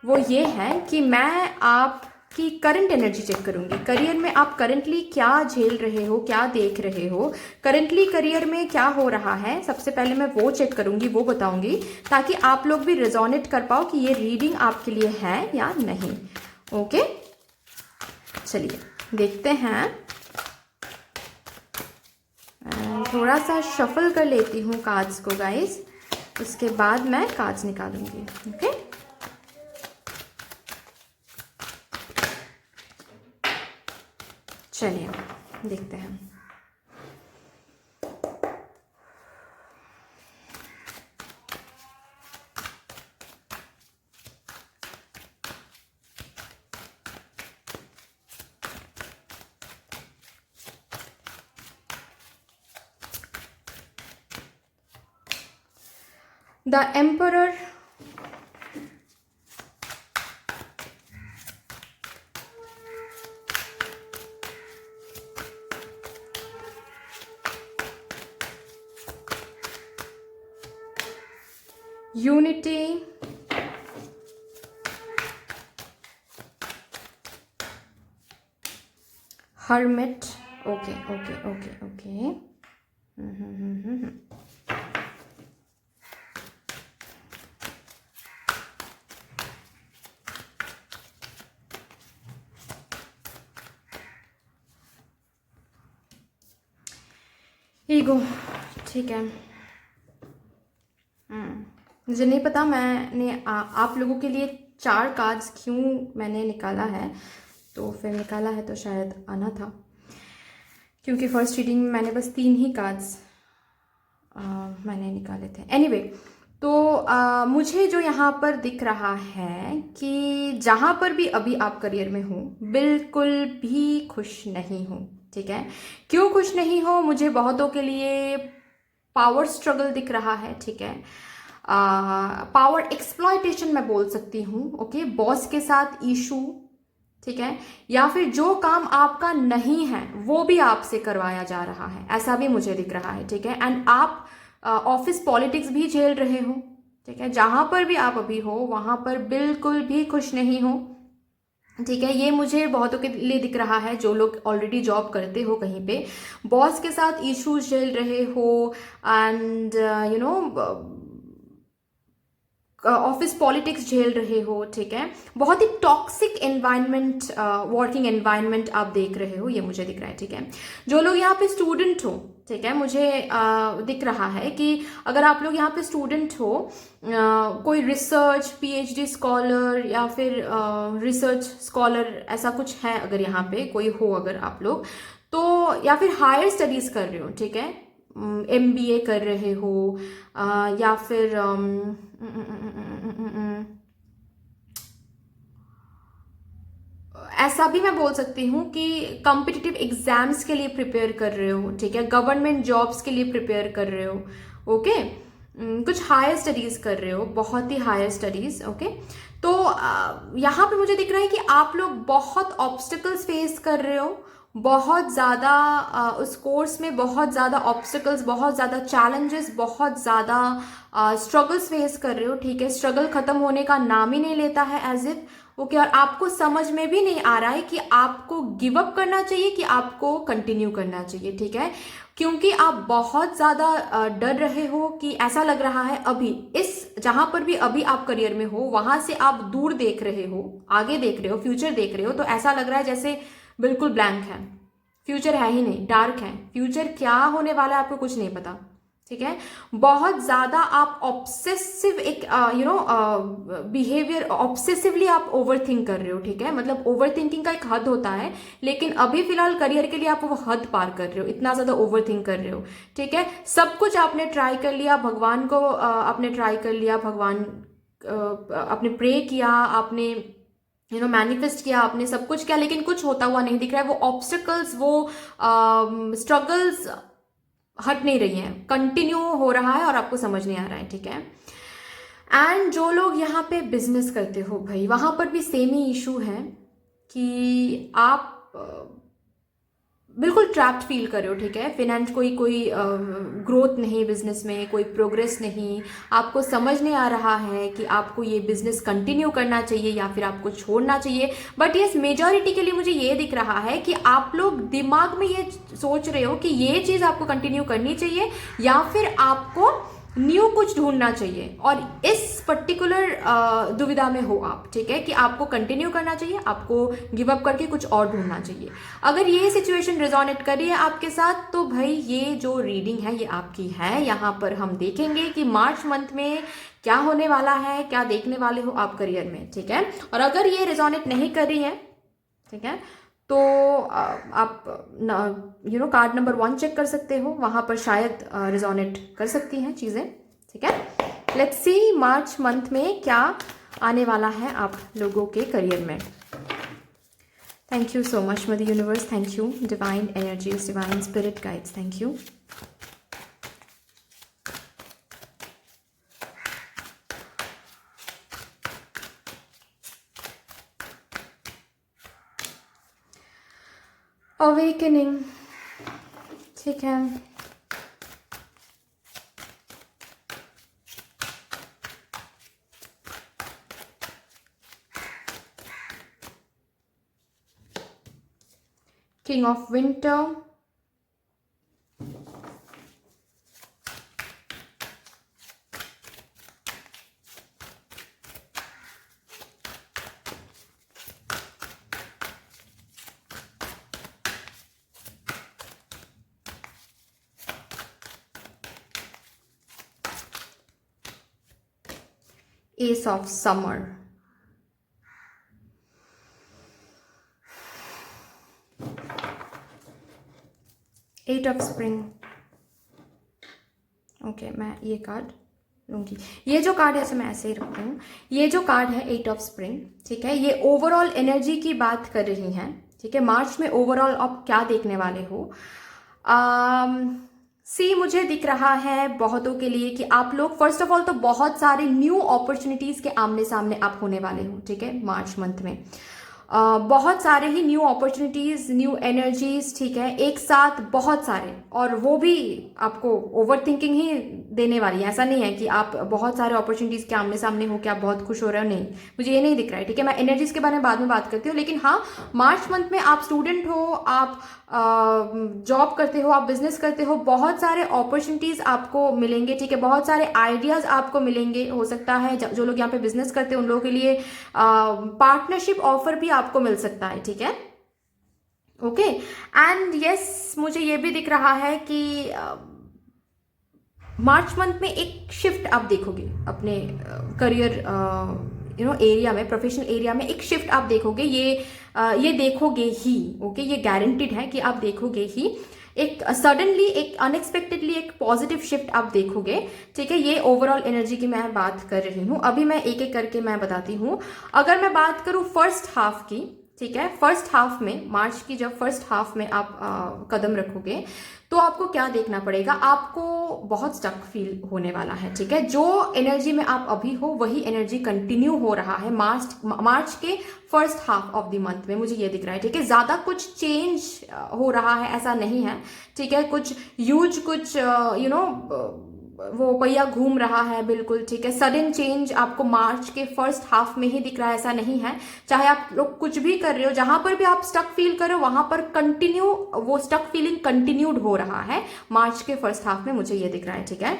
वो ये है कि मैं आपकी करंट एनर्जी चेक करूंगी। करियर में आप करंटली क्या झेल रहे हो, क्या देख रहे हो, करंटली करियर में क्या हो रहा है, सबसे पहले मैं वो चेक करूंगी, वो बताऊंगी, ताकि आप लोग भी रिजोनेट कर पाओ कि ये रीडिंग आपके लिए है या नहीं। ओके, चलिए देखते हैं। थोड़ा सा शफल कर लेती हूँ कार्ड्स को गाइस, उसके बाद मैं कार्ड्स निकालूंगी। ओके, चलिए देखते हैं। The emperor, unity, hermit. Okay okay okay okay, ego, ठीक है। मुझे नहीं पता मैंने आप लोगों के लिए 4 कार्ड्स क्यों मैंने निकाला है, तो फिर निकाला है तो शायद आना था, क्योंकि फर्स्ट रीडिंग में मैंने बस 3 ही कार्ड्स मैंने निकाले थे। एनीवे, तो मुझे जो यहाँ पर दिख रहा है कि जहाँ पर भी अभी आप करियर में हो, बिल्कुल भी खुश नहीं हो, ठीक है। क्यों खुश नहीं हो? मुझे बहुतों के लिए पावर स्ट्रगल दिख रहा है, ठीक है। पावर एक्सप्लॉयटेशन मैं बोल सकती हूँ, ओके। बॉस के साथ इशू, ठीक है, या फिर जो काम आपका नहीं है वो भी आपसे करवाया जा रहा है, ऐसा भी मुझे दिख रहा है, ठीक है। एंड आप ऑफिस पॉलिटिक्स भी झेल रहे हो, ठीक है। जहां पर भी आप अभी हो वहां पर बिल्कुल भी खुश नहीं हो, ठीक है। ये मुझे बहुतों के लिए दिख रहा है जो लोग ऑलरेडी जॉब करते हो कहीं पे, बॉस के साथ इश्यूज झेल रहे हो and you know office politics झेल रहे हो, ठीक है। बहुत ही टॉक्सिक एनवायरनमेंट, वर्किंग एनवायरनमेट आप देख रहे हो, ये मुझे दिख रहा है, ठीक है। जो लोग यहाँ पे स्टूडेंट हो, ठीक है, मुझे दिख रहा है कि अगर आप लोग यहाँ पे स्टूडेंट हो, कोई रिसर्च पीएचडी स्कॉलर या फिर रिसर्च स्कॉलर ऐसा कुछ है, अगर यहाँ पे कोई हो अगर आप लोग, तो या फिर हायर स्टडीज कर रहे हो, ठीक है, MBA कर रहे हो, या फिर ऐसा भी मैं बोल सकती हूँ कि कॉम्पिटिटिव एग्जाम्स के लिए प्रिपेयर कर रहे हो, ठीक है, गवर्नमेंट जॉब्स के लिए प्रिपेयर कर रहे हो, ओके। कुछ हायर स्टडीज कर रहे हो, बहुत ही हायर स्टडीज, ओके। तो यहाँ पे मुझे दिख रहा है कि आप लोग बहुत ऑब्स्टिकल्स फेस कर रहे हो, बहुत ज़्यादा उस कोर्स में बहुत ज़्यादा ऑब्स्टिकल्स, बहुत ज़्यादा चैलेंजेस, बहुत ज़्यादा स्ट्रगल्स फेस कर रहे हो, ठीक है। स्ट्रगल खत्म होने का नाम ही नहीं लेता है एज इफ, ओके। और आपको समझ में भी नहीं आ रहा है कि आपको गिव अप करना चाहिए कि आपको कंटिन्यू करना चाहिए, ठीक है। क्योंकि आप बहुत ज़्यादा डर रहे हो कि ऐसा लग रहा है अभी इस जहां पर भी अभी आप करियर में हो वहां से आप दूर देख रहे हो, आगे देख रहे हो, फ्यूचर देख रहे हो, तो ऐसा लग रहा है जैसे बिल्कुल ब्लैंक है, फ्यूचर है ही नहीं, डार्क है। फ्यूचर क्या होने वाला है आपको कुछ नहीं पता, ठीक है। बहुत ज्यादा आप ऑब्सेसिव एक बिहेवियर, ऑब्सेसिवली आप ओवर थिंक कर रहे हो, ठीक है। मतलब ओवर थिंकिंग का एक हद होता है, लेकिन अभी फिलहाल करियर के लिए आप वो हद पार कर रहे हो, इतना ज्यादा ओवर थिंक कर रहे हो, ठीक है। सब कुछ आपने ट्राई कर लिया, भगवान को आपने ट्राई कर लिया, भगवान आपने प्रे किया, आपने मैनिफेस्ट किया, आपने सब कुछ किया, लेकिन कुछ होता हुआ नहीं दिख रहा है। वो ऑब्स्टिकल्स, वो स्ट्रगल्स हट नहीं रही हैं, कंटिन्यू हो रहा है और आपको समझ नहीं आ रहा है, ठीक है। एंड जो लोग यहाँ पे बिजनेस करते हो भाई, वहां पर भी सेम ही इशू है कि आप बिल्कुल ट्रैप्ड फील कर रहे हो, ठीक है। फिनेंस कोई ग्रोथ नहीं, बिजनेस में कोई प्रोग्रेस नहीं, आपको समझ नहीं आ रहा है कि आपको ये बिजनेस कंटिन्यू करना चाहिए या फिर आपको छोड़ना चाहिए। बट यस, मेजॉरिटी के लिए मुझे ये दिख रहा है कि आप लोग दिमाग में ये सोच रहे हो कि ये चीज़ आपको कंटिन्यू करनी चाहिए या फिर आपको न्यू कुछ ढूंढना चाहिए, और इस पर्टिकुलर दुविधा में हो आप, ठीक है, कि आपको कंटिन्यू करना चाहिए, आपको गिव अप करके कुछ और ढूंढना चाहिए। अगर ये सिचुएशन रिजोनेट कर रही है आपके साथ, तो भाई ये जो रीडिंग है ये आपकी है। यहाँ पर हम देखेंगे कि मार्च मंथ में क्या होने वाला है, क्या देखने वाले हो आप करियर में, ठीक है। और अगर ये रिजोनेट नहीं कर रही है, ठीक है, तो आप कार्ड नंबर 1 चेक कर सकते हो, वहां पर शायद रिजोनेट कर सकती हैं चीजें, ठीक है। लेट्स सी मार्च मंथ में क्या आने वाला है आप लोगों के करियर में। Thank you so much mother universe, thank you divine energies, divine spirit guides, thank you. Awakening, ठीक है। King of winter, ace of summer, eight of spring. Okay, मैं ये कार्ड लूंगी। ये जो कार्ड है इसे मैं ऐसे ही रखती हूँ। ये जो कार्ड है एट ऑफ स्प्रिंग, ठीक है, ये ओवरऑल एनर्जी की बात कर रही हैं, ठीक है। मार्च में ओवरऑल आप क्या देखने वाले हो। सी मुझे दिख रहा है बहुतों के लिए कि आप लोग फर्स्ट ऑफ ऑल तो बहुत सारे न्यू अपॉर्चुनिटीज के आमने सामने आप होने वाले हो, ठीक है, मार्च मंथ में। बहुत सारे ही न्यू अपॉर्चुनिटीज, न्यू एनर्जीज, ठीक है, एक साथ बहुत सारे, और वो भी आपको ओवर थिंकिंग ही देने वाली है। ऐसा नहीं है कि आप बहुत सारे अपॉर्चुनिटीज के आमने सामने हो कि आप बहुत खुश हो रहे हो, नहीं, मुझे ये नहीं दिख रहा है, ठीक है। मैं एनर्जीज के बारे में बाद में बात करती हूँ, लेकिन हाँ, मार्च मंथ में आप स्टूडेंट हो, आप जॉब करते हो, आप बिजनेस करते हो, बहुत सारे अपॉर्चुनिटीज आपको मिलेंगे, ठीक है, बहुत सारे आइडियाज आपको मिलेंगे। हो सकता है जो लोग यहाँ पे बिजनेस करते हैं उन लोगों के लिए पार्टनरशिप ऑफर भी आपको मिल सकता है, ठीक है, ओके। एंड यस, मुझे ये भी दिख रहा है कि मार्च मंथ में एक शिफ्ट आप देखोगे अपने करियर एरिया में, प्रोफेशनल एरिया में एक शिफ्ट आप देखोगे। ये देखोगे ही, ओके, ये गारंटीड है कि आप देखोगे ही। एक सडनली, एक अनएक्सपेक्टेडली एक पॉजिटिव शिफ्ट आप देखोगे, ठीक है। ये ओवरऑल एनर्जी की मैं बात कर रही हूँ। अभी मैं एक एक करके मैं बताती हूँ। अगर मैं बात करूँ फर्स्ट हाफ की, ठीक है, फर्स्ट हाफ में, मार्च की जब फर्स्ट हाफ में आप कदम रखोगे तो आपको क्या देखना पड़ेगा, आपको बहुत स्टक फील होने वाला है। ठीक है, जो एनर्जी में आप अभी हो वही एनर्जी कंटिन्यू हो रहा है मार्च के first half of the month में, मुझे ये दिख रहा है। ठीक है, ज्यादा कुछ चेंज हो रहा है ऐसा नहीं है। ठीक है, कुछ ह्यूज कुछ वो पहिया घूम रहा है बिल्कुल। ठीक है, सडन चेंज आपको मार्च के फर्स्ट हाफ में ही दिख रहा है ऐसा नहीं है। चाहे आप लोग कुछ भी कर रहे हो, जहां पर भी आप स्टक फील कर रहे हो वहां पर कंटिन्यू वो स्टक फीलिंग कंटिन्यूड हो रहा है मार्च के फर्स्ट हाफ में, मुझे ये दिख रहा है। ठीक है,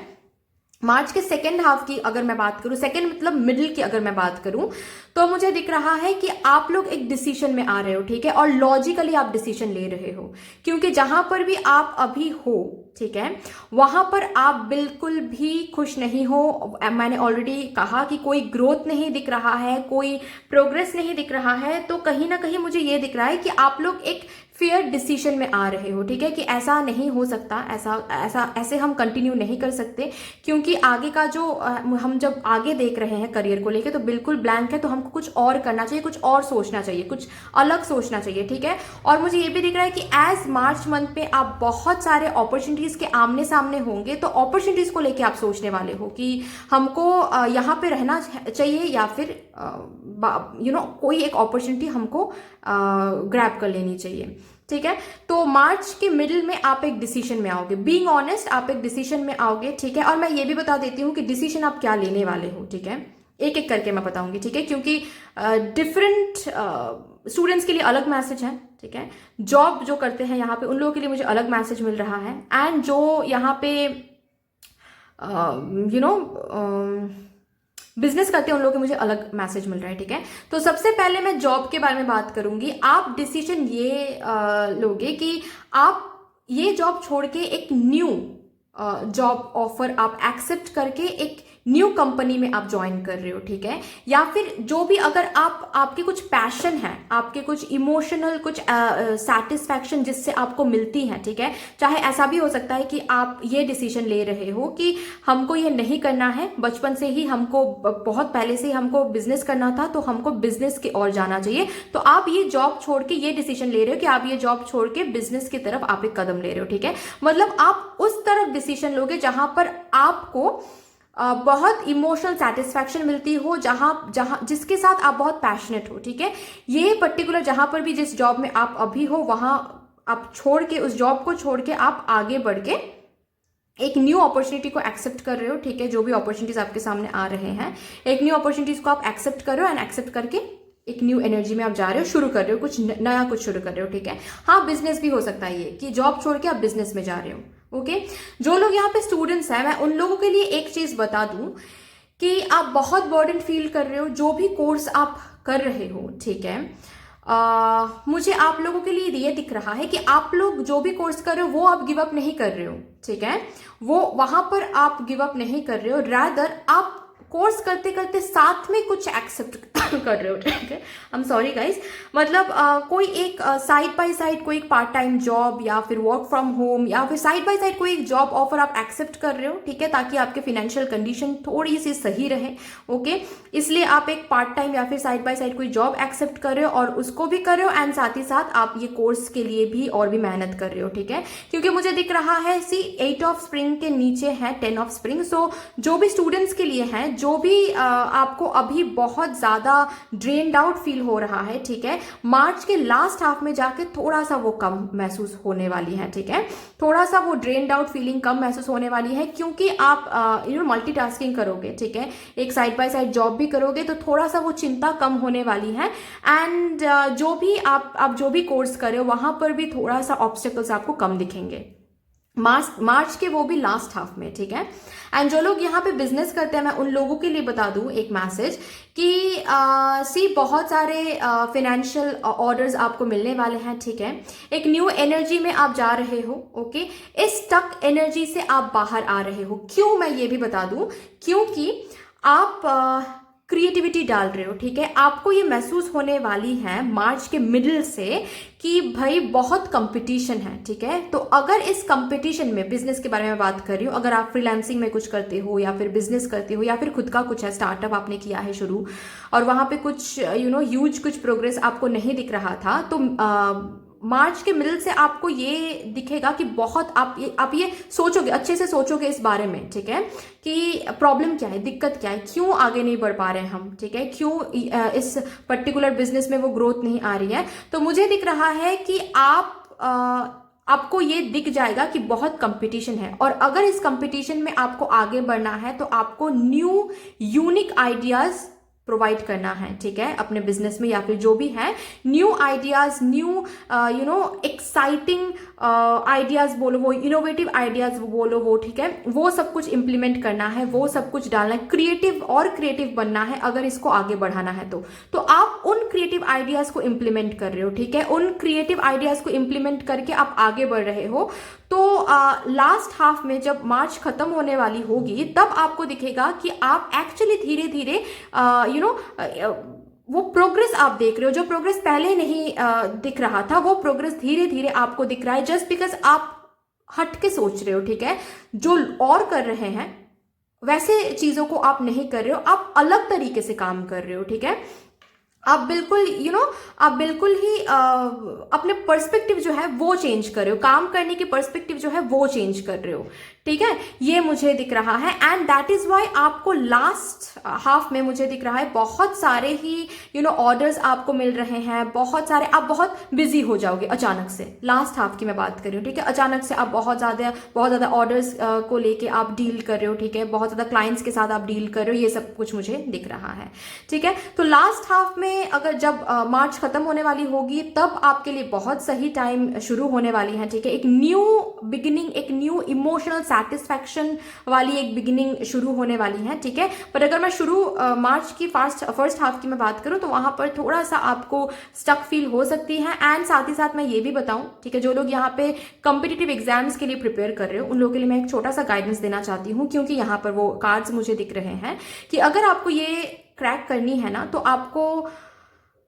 मार्च के सेकेंड हाफ की अगर मैं बात करूं, सेकेंड मतलब मिडिल की अगर मैं बात करूं, तो मुझे दिख रहा है कि आप लोग एक डिसीजन में आ रहे हो। ठीक है, और लॉजिकली आप डिसीजन ले रहे हो, क्योंकि जहां पर भी आप अभी हो, ठीक है, वहां पर आप बिल्कुल भी खुश नहीं हो। मैंने ऑलरेडी कहा कि कोई ग्रोथ नहीं दिख रहा है, कोई प्रोग्रेस नहीं दिख रहा है, तो कहीं ना कहीं मुझे ये दिख रहा है कि आप लोग एक फेयर डिसीजन में आ रहे हो। ठीक है, कि ऐसा नहीं हो सकता, ऐसे हम कंटिन्यू नहीं कर सकते, क्योंकि आगे का जो हम जब आगे देख रहे हैं करियर को लेके तो बिल्कुल ब्लैंक है, तो हमको कुछ और करना चाहिए, कुछ और सोचना चाहिए, कुछ अलग सोचना चाहिए। ठीक है, और मुझे ये भी दिख रहा है कि एज मार्च मंथ में आप बहुत सारे अपॉर्चुनिटीज के आमने सामने होंगे, तो अपॉर्चुनिटीज को लेके आप सोचने वाले हो कि हमको यहाँ पे रहना चाहिए या फिर कोई एक अपॉर्चुनिटी हमको ग्रैब कर लेनी चाहिए। ठीक है, तो मार्च के मिडिल में आप एक डिसीजन में आओगे, बीइंग ऑनेस्ट आप एक डिसीजन में आओगे। ठीक है, और मैं ये भी बता देती हूँ कि डिसीजन आप क्या लेने वाले हो। ठीक है, एक एक करके मैं बताऊंगी। ठीक है, क्योंकि डिफरेंट स्टूडेंट्स के लिए अलग मैसेज है। ठीक है, जॉब जो करते हैं यहाँ पे उन लोगों के लिए मुझे अलग मैसेज मिल रहा है, एंड जो यहाँ पे बिजनेस करते हैं उन लोगों के मुझे अलग मैसेज मिल रहा है। ठीक है, तो सबसे पहले मैं जॉब के बारे में बात करूंगी। आप डिसीजन ये लोगे कि आप ये जॉब छोड़ के एक न्यू जॉब ऑफर आप एक्सेप्ट करके एक न्यू कंपनी में आप ज्वाइन कर रहे हो। ठीक है, या फिर जो भी अगर आपके कुछ पैशन है, आपके कुछ इमोशनल कुछ सेटिस्फैक्शन जिससे आपको मिलती है। ठीक है, चाहे ऐसा भी हो सकता है कि आप ये डिसीजन ले रहे हो कि हमको ये नहीं करना है, बचपन से ही हमको बहुत पहले से ही हमको बिजनेस करना था, तो हमको बिजनेस की ओर जाना चाहिए, तो आप ये जॉब छोड़ के ये डिसीजन ले रहे हो कि आप ये जॉब छोड़ के बिजनेस की तरफ आप एक कदम ले रहे हो। ठीक है, मतलब आप उस तरफ डिसीजन लोगे जहां पर आपको बहुत इमोशनल सेटिस्फैक्शन मिलती हो, जहां जिसके साथ आप बहुत पैशनेट हो। ठीक है, ये पर्टिकुलर जहां पर भी जिस जॉब में आप अभी हो वहां आप छोड़ के, उस जॉब को छोड़ के आप आगे बढ़ के एक न्यू अपॉर्चुनिटी को एक्सेप्ट कर रहे हो। ठीक है, जो भी अपॉर्चुनिटीज आपके सामने आ रहे हैं, एक न्यू अपॉर्चुनिटीज को आप एक्सेप्ट कर रहे हो, एंड एक्सेप्ट करके एक न्यू एनर्जी में आप जा रहे हो, शुरू कर रहे हो, कुछ नया कुछ शुरू कर रहे हो। ठीक है, हाँ, बिजनेस भी हो सकता है ये कि जॉब छोड़ के आप बिजनेस में जा रहे हो। ओके, जो लोग यहाँ पे स्टूडेंट्स हैं, मैं उन लोगों के लिए एक चीज बता दूं कि आप बहुत बर्डन फील कर रहे हो जो भी कोर्स आप कर रहे हो। ठीक है, मुझे आप लोगों के लिए ये दिख रहा है कि आप लोग जो भी कोर्स कर रहे हो वो आप गिव अप नहीं कर रहे हो। ठीक है, वो वहां पर आप गिव अप नहीं कर रहे हो, रादर आप कोर्स करते करते साथ में कुछ एक्सेप्ट कर रहे हो। ठीक है, आई एम सॉरी गाइस, मतलब कोई एक साइड बाय साइड कोई एक पार्ट टाइम जॉब या फिर वर्क फ्रॉम होम या फिर साइड बाय साइड कोई एक जॉब ऑफर आप एक्सेप्ट कर रहे हो। ठीक है, ताकि आपके फाइनेंशियल कंडीशन थोड़ी सी सही रहे। ओके, इसलिए आप एक पार्ट टाइम या फिर साइड बाय साइड कोई जॉब एक्सेप्ट कर रहे हो और उसको भी कर रहे हो, एंड साथ ही साथ आप ये कोर्स के लिए भी और भी मेहनत कर रहे हो। ठीक है, क्योंकि मुझे दिख रहा है 8 ऑफ स्प्रिंग के नीचे है 10 ऑफ स्प्रिंग, सो जो भी स्टूडेंट्स के लिए है, जो भी आपको अभी बहुत ज्यादा ड्रेन्ड आउट फील हो रहा है। ठीक है, मार्च के लास्ट हाफ में जाके थोड़ा सा वो कम महसूस होने वाली है। ठीक है, थोड़ा सा वो ड्रेन्ड आउट फीलिंग कम महसूस होने वाली है, क्योंकि आप मल्टीटास्किंग करोगे। ठीक है, एक साइड बाय साइड जॉब भी करोगे, तो थोड़ा सा वो चिंता कम होने वाली है, एंड जो भी आप जो भी कोर्स कर रहे हो वहां पर भी थोड़ा सा ऑब्स्टेकल्स आपको कम दिखेंगे मार्च के, वो भी लास्ट हाफ में। ठीक है, एंड जो लोग यहाँ पे बिजनेस करते हैं, मैं उन लोगों के लिए बता दूं एक मैसेज कि बहुत सारे फाइनेंशियल ऑर्डर्स आपको मिलने वाले हैं। ठीक है, एक न्यू एनर्जी में आप जा रहे हो। ओके, इस स्टक एनर्जी से आप बाहर आ रहे हो। क्यों, मैं ये भी बता दूं, क्योंकि आप क्रिएटिविटी डाल रहे हो, ठीक है। आपको ये महसूस होने वाली है मार्च के मिडिल से कि भाई बहुत कंपटीशन है, ठीक है। तो अगर इस कंपटीशन में, बिजनेस के बारे में बात कर रही हूँ, अगर आप फ्रीलांसिंग में कुछ करते हो या फिर बिजनेस करते हो या फिर खुद का कुछ है, स्टार्टअप आपने किया है शुरू, और वहां पे कुछ ह्यूज कुछ प्रोग्रेस आपको नहीं दिख रहा था, तो मार्च के मिडिल से आपको ये दिखेगा कि बहुत आप ये सोचोगे, अच्छे से सोचोगे इस बारे में, ठीक है, कि प्रॉब्लम क्या है, दिक्कत क्या है, क्यों आगे नहीं बढ़ पा रहे हैं हम, ठीक है, क्यों इस पर्टिकुलर बिजनेस में वो ग्रोथ नहीं आ रही है। तो मुझे दिख रहा है कि आपको ये दिख जाएगा कि बहुत कंपटीशन है, और अगर इस कंपटीशन में आपको आगे बढ़ना है तो आपको न्यू यूनिक आइडियाज प्रोवाइड करना है, ठीक है, अपने बिजनेस में या फिर जो भी है, new ideas, new exciting ideas बोलो, वो इनोवेटिव आइडियाज बोलो, वो ठीक है, वो सब कुछ इंप्लीमेंट करना है, वो सब कुछ डालना है, क्रिएटिव और क्रिएटिव बनना है अगर इसको आगे बढ़ाना है तो आप उन क्रिएटिव आइडियाज को इंप्लीमेंट कर रहे हो, ठीक है, उन क्रिएटिव आइडियाज को इंप्लीमेंट करके आप आगे बढ़ रहे हो। तो लास्ट हाफ में जब मार्च खत्म होने वाली होगी तब आपको दिखेगा कि आप एक्चुअली धीरे धीरे वो प्रोग्रेस आप देख रहे हो, जो प्रोग्रेस पहले नहीं दिख रहा था, वो प्रोग्रेस धीरे धीरे आपको दिख रहा है, जस्ट बिकॉज आप हट के सोच रहे हो, ठीक है। जो और कर रहे हैं वैसे चीजों को आप नहीं कर रहे हो, आप अलग तरीके से काम कर रहे हो, ठीक है। आप बिल्कुल आप बिल्कुल ही अपने पर्सपेक्टिव जो है वो चेंज कर रहे हो, काम करने की पर्सपेक्टिव जो है वो चेंज कर रहे हो, ठीक है, ये मुझे दिख रहा है। एंड दैट इज वाई आपको लास्ट हाफ में मुझे दिख रहा है बहुत सारे ही ऑर्डर्स आपको मिल रहे हैं, बहुत सारे, आप बहुत बिजी हो जाओगे अचानक से, लास्ट हाफ की मैं बात कर रही हूँ, ठीक है, अचानक से आप बहुत ज्यादा ऑर्डर्स को लेके आप डील कर रहे हो, ठीक है, बहुत ज्यादा क्लाइंट्स के साथ आप डील कर रहे हो, ये सब कुछ मुझे दिख रहा है, ठीक है। तो लास्ट हाफ में अगर जब मार्च खत्म होने वाली होगी तब आपके लिए बहुत सही टाइम शुरू होने वाली है, ठीक है, एक न्यू बिगिनिंग, एक न्यू इमोशनल सेटिस्फैक्शन वाली एक बिगिनिंग शुरू होने वाली है, ठीक है। पर अगर मैं शुरू मार्च की फर्स्ट हाफ की मैं बात करूं तो वहां पर थोड़ा सा आपको स्टक फील हो सकती है। एंड साथ ही साथ मैं ये भी बताऊं, ठीक है, जो लोग यहाँ पे कॉम्पिटिटिव एग्जाम्स के लिए प्रिपेयर कर रहे हो उन लोगों के लिए मैं एक छोटा सा गाइडेंस देना चाहती हूँ, क्योंकि यहाँ पर वो कार्ड्स मुझे दिख रहे हैं कि अगर आपको ये क्रैक करनी है ना तो आपको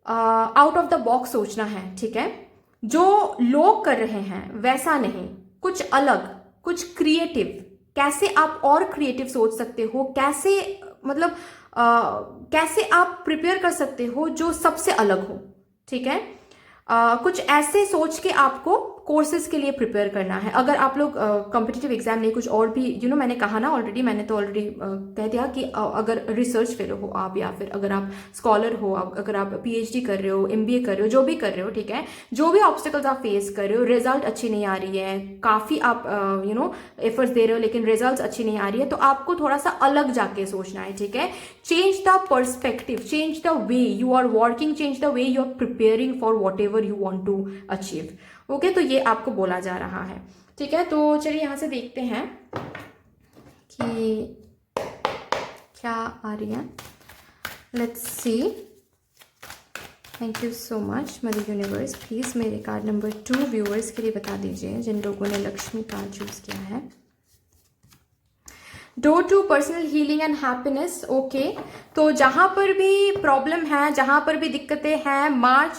आउट ऑफ द बॉक्स सोचना है, ठीक है, जो लोग कर रहे हैं वैसा नहीं, कुछ अलग, कुछ क्रिएटिव, कैसे आप और क्रिएटिव सोच सकते हो, कैसे मतलब कैसे आप प्रिपेयर कर सकते हो जो सबसे अलग हो, ठीक है। कुछ ऐसे सोच के आपको कोर्सेज के लिए प्रिपेयर करना है। अगर आप लोग कॉम्पिटिटिव एग्जाम नहीं, कुछ और भी मैंने कहा ना ऑलरेडी, मैंने तो ऑलरेडी कह दिया कि अगर रिसर्च फेलो हो आप, या फिर अगर आप स्कॉलर हो, अगर आप पीएचडी कर रहे हो, एमबीए कर रहे हो, जो भी कर रहे हो, ठीक है, जो भी ऑब्स्टिकल्स आप फेस कर रहे हो, रिजल्ट अच्छी नहीं आ रही है, काफ़ी आप एफर्ट्स दे रहे हो लेकिन रिजल्ट अच्छी नहीं आ रही है, तो आपको थोड़ा सा अलग जाके सोचना है, ठीक है। Change the perspective, change the way you are working, change the way you are preparing for whatever you want to achieve, okay. तो ये आपको बोला जा रहा है, ठीक है। तो चलिए यहाँ से देखते हैं कि क्या आ रही है, let's see. Thank you so much mother universe, please मेरे कार्ड नंबर 2 व्यूअर्स के लिए बता दीजिए जिन लोगों ने लक्ष्मी कार्ड चूज किया है। Door to personal healing and happiness, okay. तो जहाँ पर भी प्रॉब्लम है, जहाँ पर भी दिक्कतें हैं, मार्च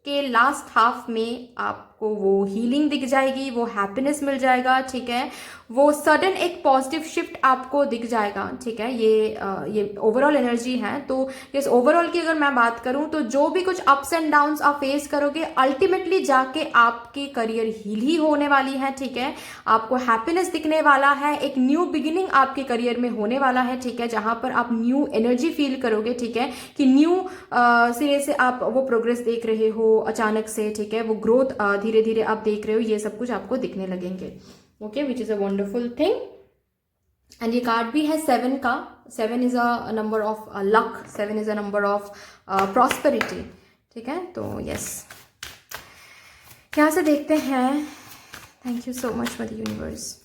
के लास्ट हाफ में आपको वो हीलिंग दिख जाएगी, वो हैप्पीनेस मिल जाएगा, ठीक है, वो सडन एक पॉजिटिव शिफ्ट आपको दिख जाएगा, ठीक है। ये ओवरऑल एनर्जी है। तो इस ओवरऑल की अगर मैं बात करूं तो जो भी कुछ अप्स एंड डाउन्स आप फेस करोगे, अल्टीमेटली जाके आपकी करियर हील ही होने वाली है, ठीक है। आपको हैप्पीनेस दिखने वाला है, एक न्यू बिगिनिंग आपके करियर में होने वाला है, ठीक है, जहां पर आप न्यू एनर्जी फील करोगे, ठीक है, कि न्यू सिरे से आप वो प्रोग्रेस देख रहे हो अचानक से, ठीक है, वो ग्रोथ धीरे धीरे आप देख रहे हो, ये सब कुछ आपको दिखने लगेंगे, okay, which is a wonderful thing. And ये कार्ड भी है 7 का। 7 is a number of luck, 7 is a number of prosperity, ठीक है। तो यस, यहाँ से देखते हैं। Thank you so much for the universe.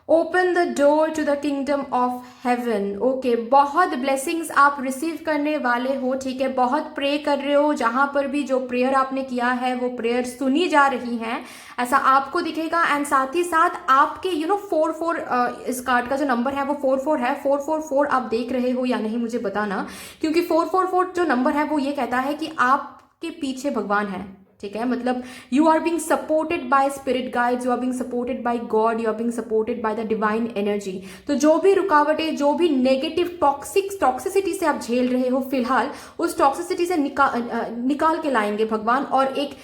Open the door to the kingdom of heaven. Okay, बहुत ब्लेसिंग्स आप रिसीव करने वाले हो, ठीक है। बहुत प्रे कर रहे हो, जहां पर भी जो प्रेयर आपने किया है वो प्रेयर सुनी जा रही हैं, ऐसा आपको दिखेगा। एंड साथ ही साथ आपके 4 4 इस कार्ड का जो नंबर है वो 4 4 है। 4 4 4 आप देख रहे हो या नहीं मुझे बताना, क्योंकि 4 4 4 जो नंबर है वो ये कहता है कि आपके पीछे भगवान है, ठीक है। मतलब you are being supported by spirit guides, you are being supported by God, you are being supported by the divine energy. तो जो भी रुकावटें, जो भी नेगेटिव टॉक्सिसिटी से आप झेल रहे हो फिलहाल, उस टॉक्सिसिटी से निकाल के लाएंगे भगवान, और एक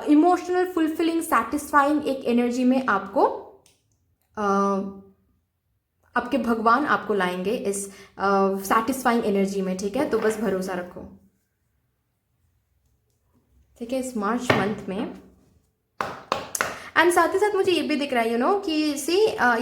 इमोशनल फुलफिलिंग सैटिस्फाइंग एक एनर्जी में आपको आपके भगवान आपको लाएंगे इस सैटिस्फाइंग एनर्जी में, ठीक है। तो बस भरोसा रखो, ठीक है, इस मार्च मंथ में। एंड साथ ही साथ मुझे ये भी दिख रहा है कि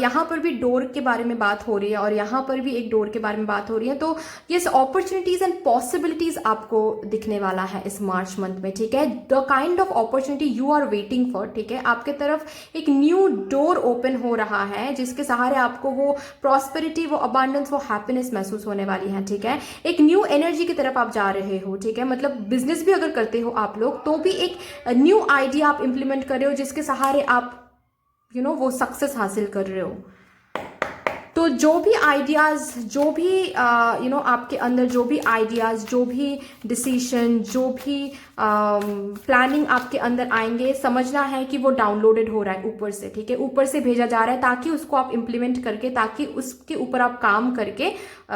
यहाँ पर भी डोर के बारे में बात हो रही है और यहाँ पर भी एक डोर के बारे में बात हो रही है। तो ये अपॉर्चुनिटीज एंड पॉसिबिलिटीज आपको दिखने वाला है इस मार्च मंथ में, ठीक है। The kind of opportunity you are waiting for, ठीक है, आपके तरफ एक न्यू डोर ओपन हो रहा है, जिसके सहारे आपको वो प्रॉस्पेरिटी, वो अबांडेंस, वो हैप्पीनेस महसूस होने वाली है, ठीक है। एक न्यू एनर्जी की तरफ आप जा रहे हो, ठीक है। मतलब बिजनेस भी अगर करते हो आप लोग, तो भी एक न्यू आइडिया आप इंप्लीमेंट कर रहे हो, जिसके सहारे आप वो सक्सेस हासिल कर रहे हो। तो जो भी आइडियाज, जो भी आपके अंदर जो भी आइडियाज, जो भी डिसीजन, जो भी प्लानिंग आपके अंदर आएंगे, समझना है कि वो डाउनलोडेड हो रहा है ऊपर से, ठीक है, ऊपर से भेजा जा रहा है, ताकि उसको आप इम्प्लीमेंट करके, ताकि उसके ऊपर आप काम करके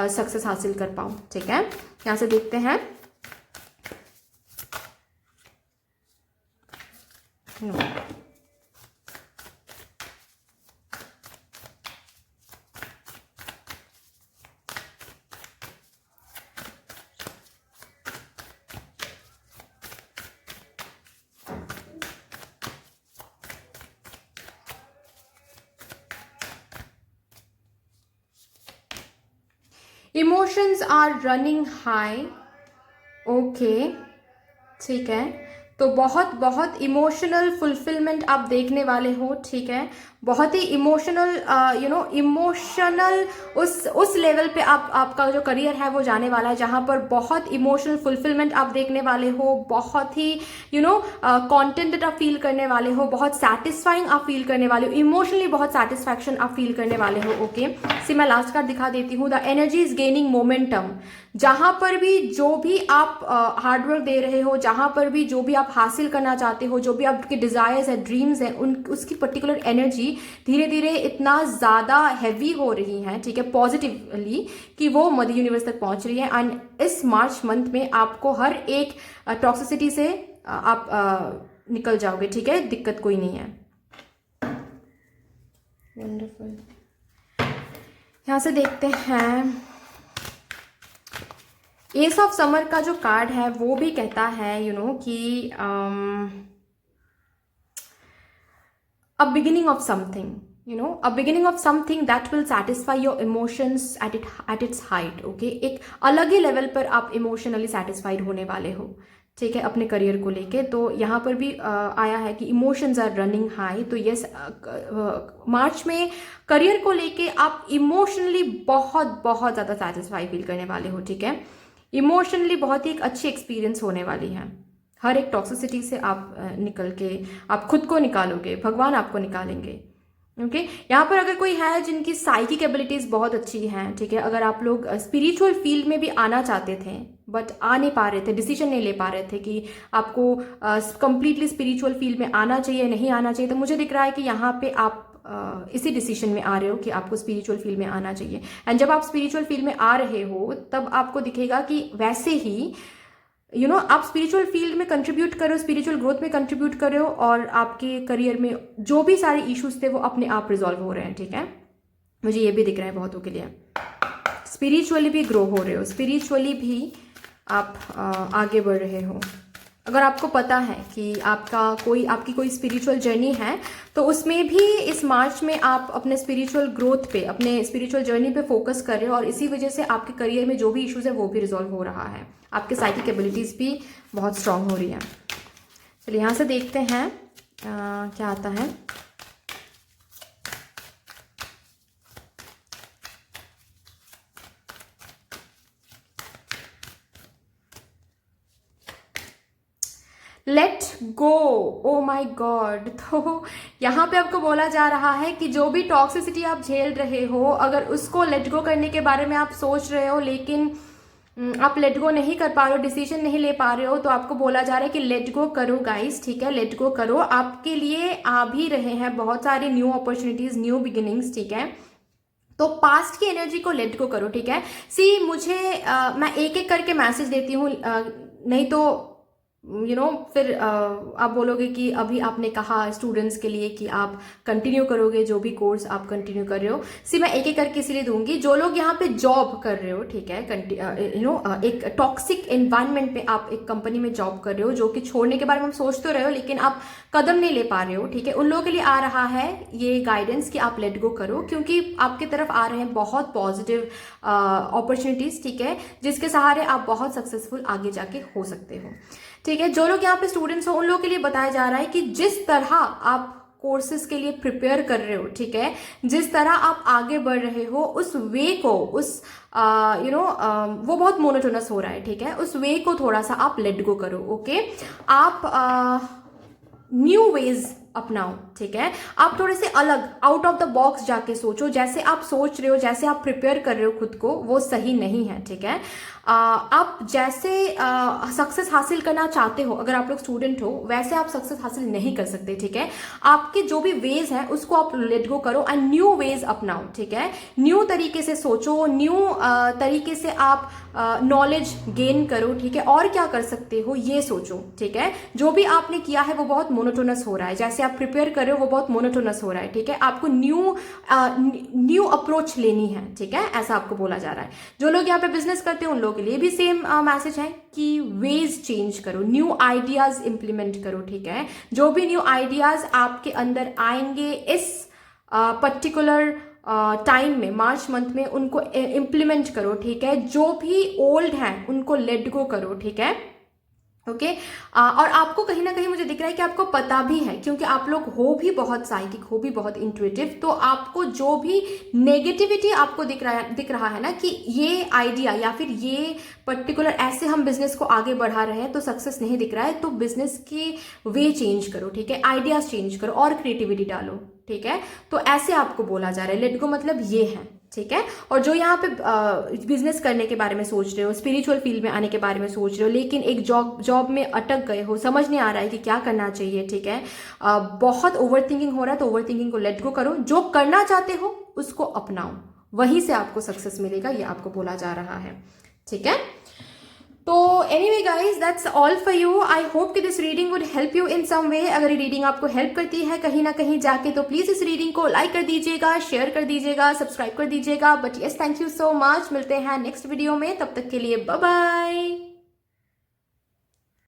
सक्सेस हासिल कर पाओ, ठीक है। यहाँ से देखते हैं। Emotions are running high. Okay, ठीक है। तो बहुत बहुत इमोशनल फुलफिलमेंट आप देखने वाले हो, ठीक है। बहुत ही इमोशनल इमोशनल उस लेवल पे आपका जो करियर है वो जाने वाला है, जहां पर बहुत इमोशनल फुलफिलमेंट आप देखने वाले हो, बहुत ही कॉन्टेंटेड आप फील करने वाले हो, बहुत सेटिस्फाइंग आप फील करने वाले हो, इमोशनली बहुत सेटिस्फैक्शन आप फील करने वाले हो। ओके, मैं लास्ट कार्ड दिखा देती हूँ। The energy is gaining momentum. जहां पर भी जो भी आप हार्डवर्क दे रहे हो, जहां पर भी जो भी आप हासिल करना चाहते हो, जो भी आपके डिजायर्स है, ड्रीम्स है, उसकी पर्टिकुलर एनर्जी धीरे धीरे इतना ज्यादा हैवी हो रही है, ठीक है, पॉजिटिवली, कि वो मदर यूनिवर्स तक पहुंच रही है। एंड इस मार्च मंथ में आपको हर एक टॉक्सिसिटी से आप निकल जाओगे, ठीक है, दिक्कत कोई नहीं है। वंडरफुल। यहां से देखते हैं, एस ऑफ समर का जो कार्ड है वो भी कहता है कि a beginning of something, a beginning of something that will satisfy your emotions at its height. Okay, एक अलग ही लेवल पर आप इमोशनली सेटिस्फाइड होने वाले हो, ठीक है, अपने करियर को लेके। तो यहाँ पर भी आया है कि इमोशंस आर रनिंग हाई। तो यस, मार्च में करियर को लेके आप इमोशनली बहुत बहुत ज़्यादा सेटिस्फाई फील करने वाले हो, ठीक है। इमोशनली बहुत ही एक अच्छी एक्सपीरियंस होने वाली है। हर एक टॉक्सिसिटी से आप निकल के आप खुद को निकालोगे, भगवान आपको निकालेंगे। ओके, यहाँ पर अगर कोई है जिनकी साइकिक एबिलिटीज बहुत अच्छी हैं, ठीक है, अगर आप लोग स्पिरिचुअल फील्ड में भी आना चाहते थे बट आ नहीं पा रहे थे, डिसीजन नहीं ले पा रहे थे कि आपको कंप्लीटली स्पिरिचुअल फील्ड में आना चाहिए, नहीं आना चाहिए, तो मुझे दिख रहा है कि यहाँ पे आप इसी डिसीजन में आ रहे हो कि आपको स्पिरिचुअल फील्ड में आना चाहिए। एंड जब आप स्पिरिचुअल फील्ड में आ रहे हो, तब आपको दिखेगा कि वैसे ही आप स्पिरिचुअल फील्ड में कंट्रीब्यूट करो, स्पिरिचुअल ग्रोथ में कंट्रीब्यूट करो, और आपके करियर में जो भी सारे इश्यूज थे वो अपने आप रिजॉल्व हो रहे हैं, ठीक है। मुझे ये भी दिख रहा है बहुतों के लिए, स्पिरिचुअली भी ग्रो हो रहे हो, स्पिरिचुअली भी आप आगे बढ़ रहे हो। अगर आपको पता है कि आपकी कोई स्पिरिचुअल जर्नी है, तो उसमें भी इस मार्च में आप अपने स्पिरिचुअल ग्रोथ पे, अपने स्पिरिचुअल जर्नी पे फोकस कर रहे हो, और इसी वजह से आपके करियर में जो भी इश्यूज है वो भी रिजॉल्व हो रहा है। आपके साइकिक एबिलिटीज भी बहुत स्ट्रांग हो रही है। चलिए यहाँ से देखते हैं क्या आता है। लेट गो, ओ माई गॉड। तो यहाँ पे आपको बोला जा रहा है कि जो भी टॉक्सिसिटी आप झेल रहे हो, अगर उसको लेट गो करने के बारे में आप सोच रहे हो लेकिन आप लेट गो नहीं कर पा रहे हो, डिसीजन नहीं ले पा रहे हो, तो आपको बोला जा रहा है कि लेट गो करो गाइस, ठीक है, लेट गो करो। आपके लिए आ भी रहे हैं बहुत सारे न्यू अपॉर्चुनिटीज, न्यू बिगिनिंग्स, ठीक है। तो पास्ट की एनर्जी को लेट गो करो, ठीक है। सी मुझे मैं एक एक करके मैसेज देती हूँ, नहीं तो फिर आप बोलोगे कि अभी आपने कहा स्टूडेंट्स के लिए कि आप कंटिन्यू करोगे जो भी कोर्स आप कंटिन्यू कर रहे हो। सी मैं एक एक करके इसलिए दूंगी, जो लोग यहाँ पे जॉब कर रहे हो, ठीक है, एक टॉक्सिक एनवायरनमेंट पे आप एक कंपनी में जॉब कर रहे हो, जो कि छोड़ने के बारे में आप सोच तो रहे हो लेकिन आप कदम नहीं ले पा रहे हो, ठीक है, उन लोगों के लिए आ रहा है ये गाइडेंस कि आप लेट गो करो, क्योंकि आपकी तरफ आ रहे हैं बहुत पॉजिटिव अपॉर्चुनिटीज, ठीक है, जिसके सहारे आप बहुत सक्सेसफुल आगे जाके हो सकते हो, ठीक है। जो लोग यहाँ पे स्टूडेंट्स हो उन लोगों के लिए बताया जा रहा है कि जिस तरह आप कोर्सेज के लिए प्रिपेयर कर रहे हो, ठीक है, जिस तरह आप आगे बढ़ रहे हो, उस वे को, उस वो बहुत मोनोटोनस हो रहा है, ठीक है, उस वे को थोड़ा सा आप लेट गो करो, ओके। आप न्यू वेज अपनाओ, ठीक है, आप थोड़े से अलग आउट ऑफ द बॉक्स जाके सोचो। जैसे आप सोच रहे हो, जैसे आप प्रिपेयर कर रहे हो खुद को, वो सही नहीं है, ठीक है। आप जैसे सक्सेस हासिल करना चाहते हो, अगर आप लोग स्टूडेंट हो, वैसे आप सक्सेस हासिल नहीं कर सकते, ठीक है। आपके जो भी वेज हैं उसको आप लेट गो करो एंड न्यू वेज अपनाओ, ठीक है। न्यू तरीके से सोचो, न्यू तरीके से आप नॉलेज गेन करो, ठीक है, और क्या कर सकते हो ये सोचो, ठीक है। जो भी आपने किया है वो बहुत मोनोटोनस हो रहा है, जैसे आप प्रिपेयर कर रहे हो वो बहुत मोनोटोनस हो रहा है, ठीक है। आपको न्यू अप्रोच लेनी है, ठीक है, ऐसा आपको बोला जा रहा है। जो लोग यहाँ पे बिजनेस करते हैं उन लोगों के लिए भी सेम मैसेज है कि वेज चेंज करो, न्यू आइडियाज इंप्लीमेंट करो, ठीक है। जो भी न्यू आइडियाज आपके अंदर आएंगे इस पर्टिकुलर टाइम में, मार्च मंथ में, उनको इम्प्लीमेंट करो, ठीक है। जो भी ओल्ड हैं उनको लेट गो करो, ठीक है, ओके। और आपको कहीं ना कहीं मुझे दिख रहा है कि आपको पता भी है, क्योंकि आप लोग हो भी बहुत साइकिक, हो भी बहुत इंट्यूटिव, तो आपको जो भी नेगेटिविटी आपको दिख रहा है ना कि ये आइडिया या फिर ये पर्टिकुलर ऐसे हम बिजनेस को आगे बढ़ा रहे हैं तो सक्सेस नहीं दिख रहा है, तो बिजनेस के वे चेंज करो, ठीक है, आइडियाज चेंज करो और क्रिएटिविटी डालो, ठीक है। तो ऐसे आपको बोला जा रहा है, लेट गो मतलब ये है, ठीक है। और जो यहाँ पे बिजनेस करने के बारे में सोच रहे हो, स्पिरिचुअल फील्ड में आने के बारे में सोच रहे हो, लेकिन एक जॉब में अटक गए हो, समझ नहीं आ रहा है कि क्या करना चाहिए, ठीक है, बहुत ओवर थिंकिंग हो रहा है, तो ओवर थिंकिंग को लेट गो करो, जो करना चाहते हो उसको अपनाओ, वहीं से आपको सक्सेस मिलेगा, ये आपको बोला जा रहा है, ठीक है। तो anyway guys, that's all for you. I hope कि this reading would help you in some way. अगर ये रीडिंग आपको हेल्प करती है कहीं ना कहीं जाके, तो प्लीज इस रीडिंग को लाइक कर दीजिएगा, शेयर कर दीजिएगा, सब्सक्राइब कर दीजिएगा। But yes, thank you so much. मिलते हैं नेक्स्ट वीडियो में, तब तक के लिए बाय बाय।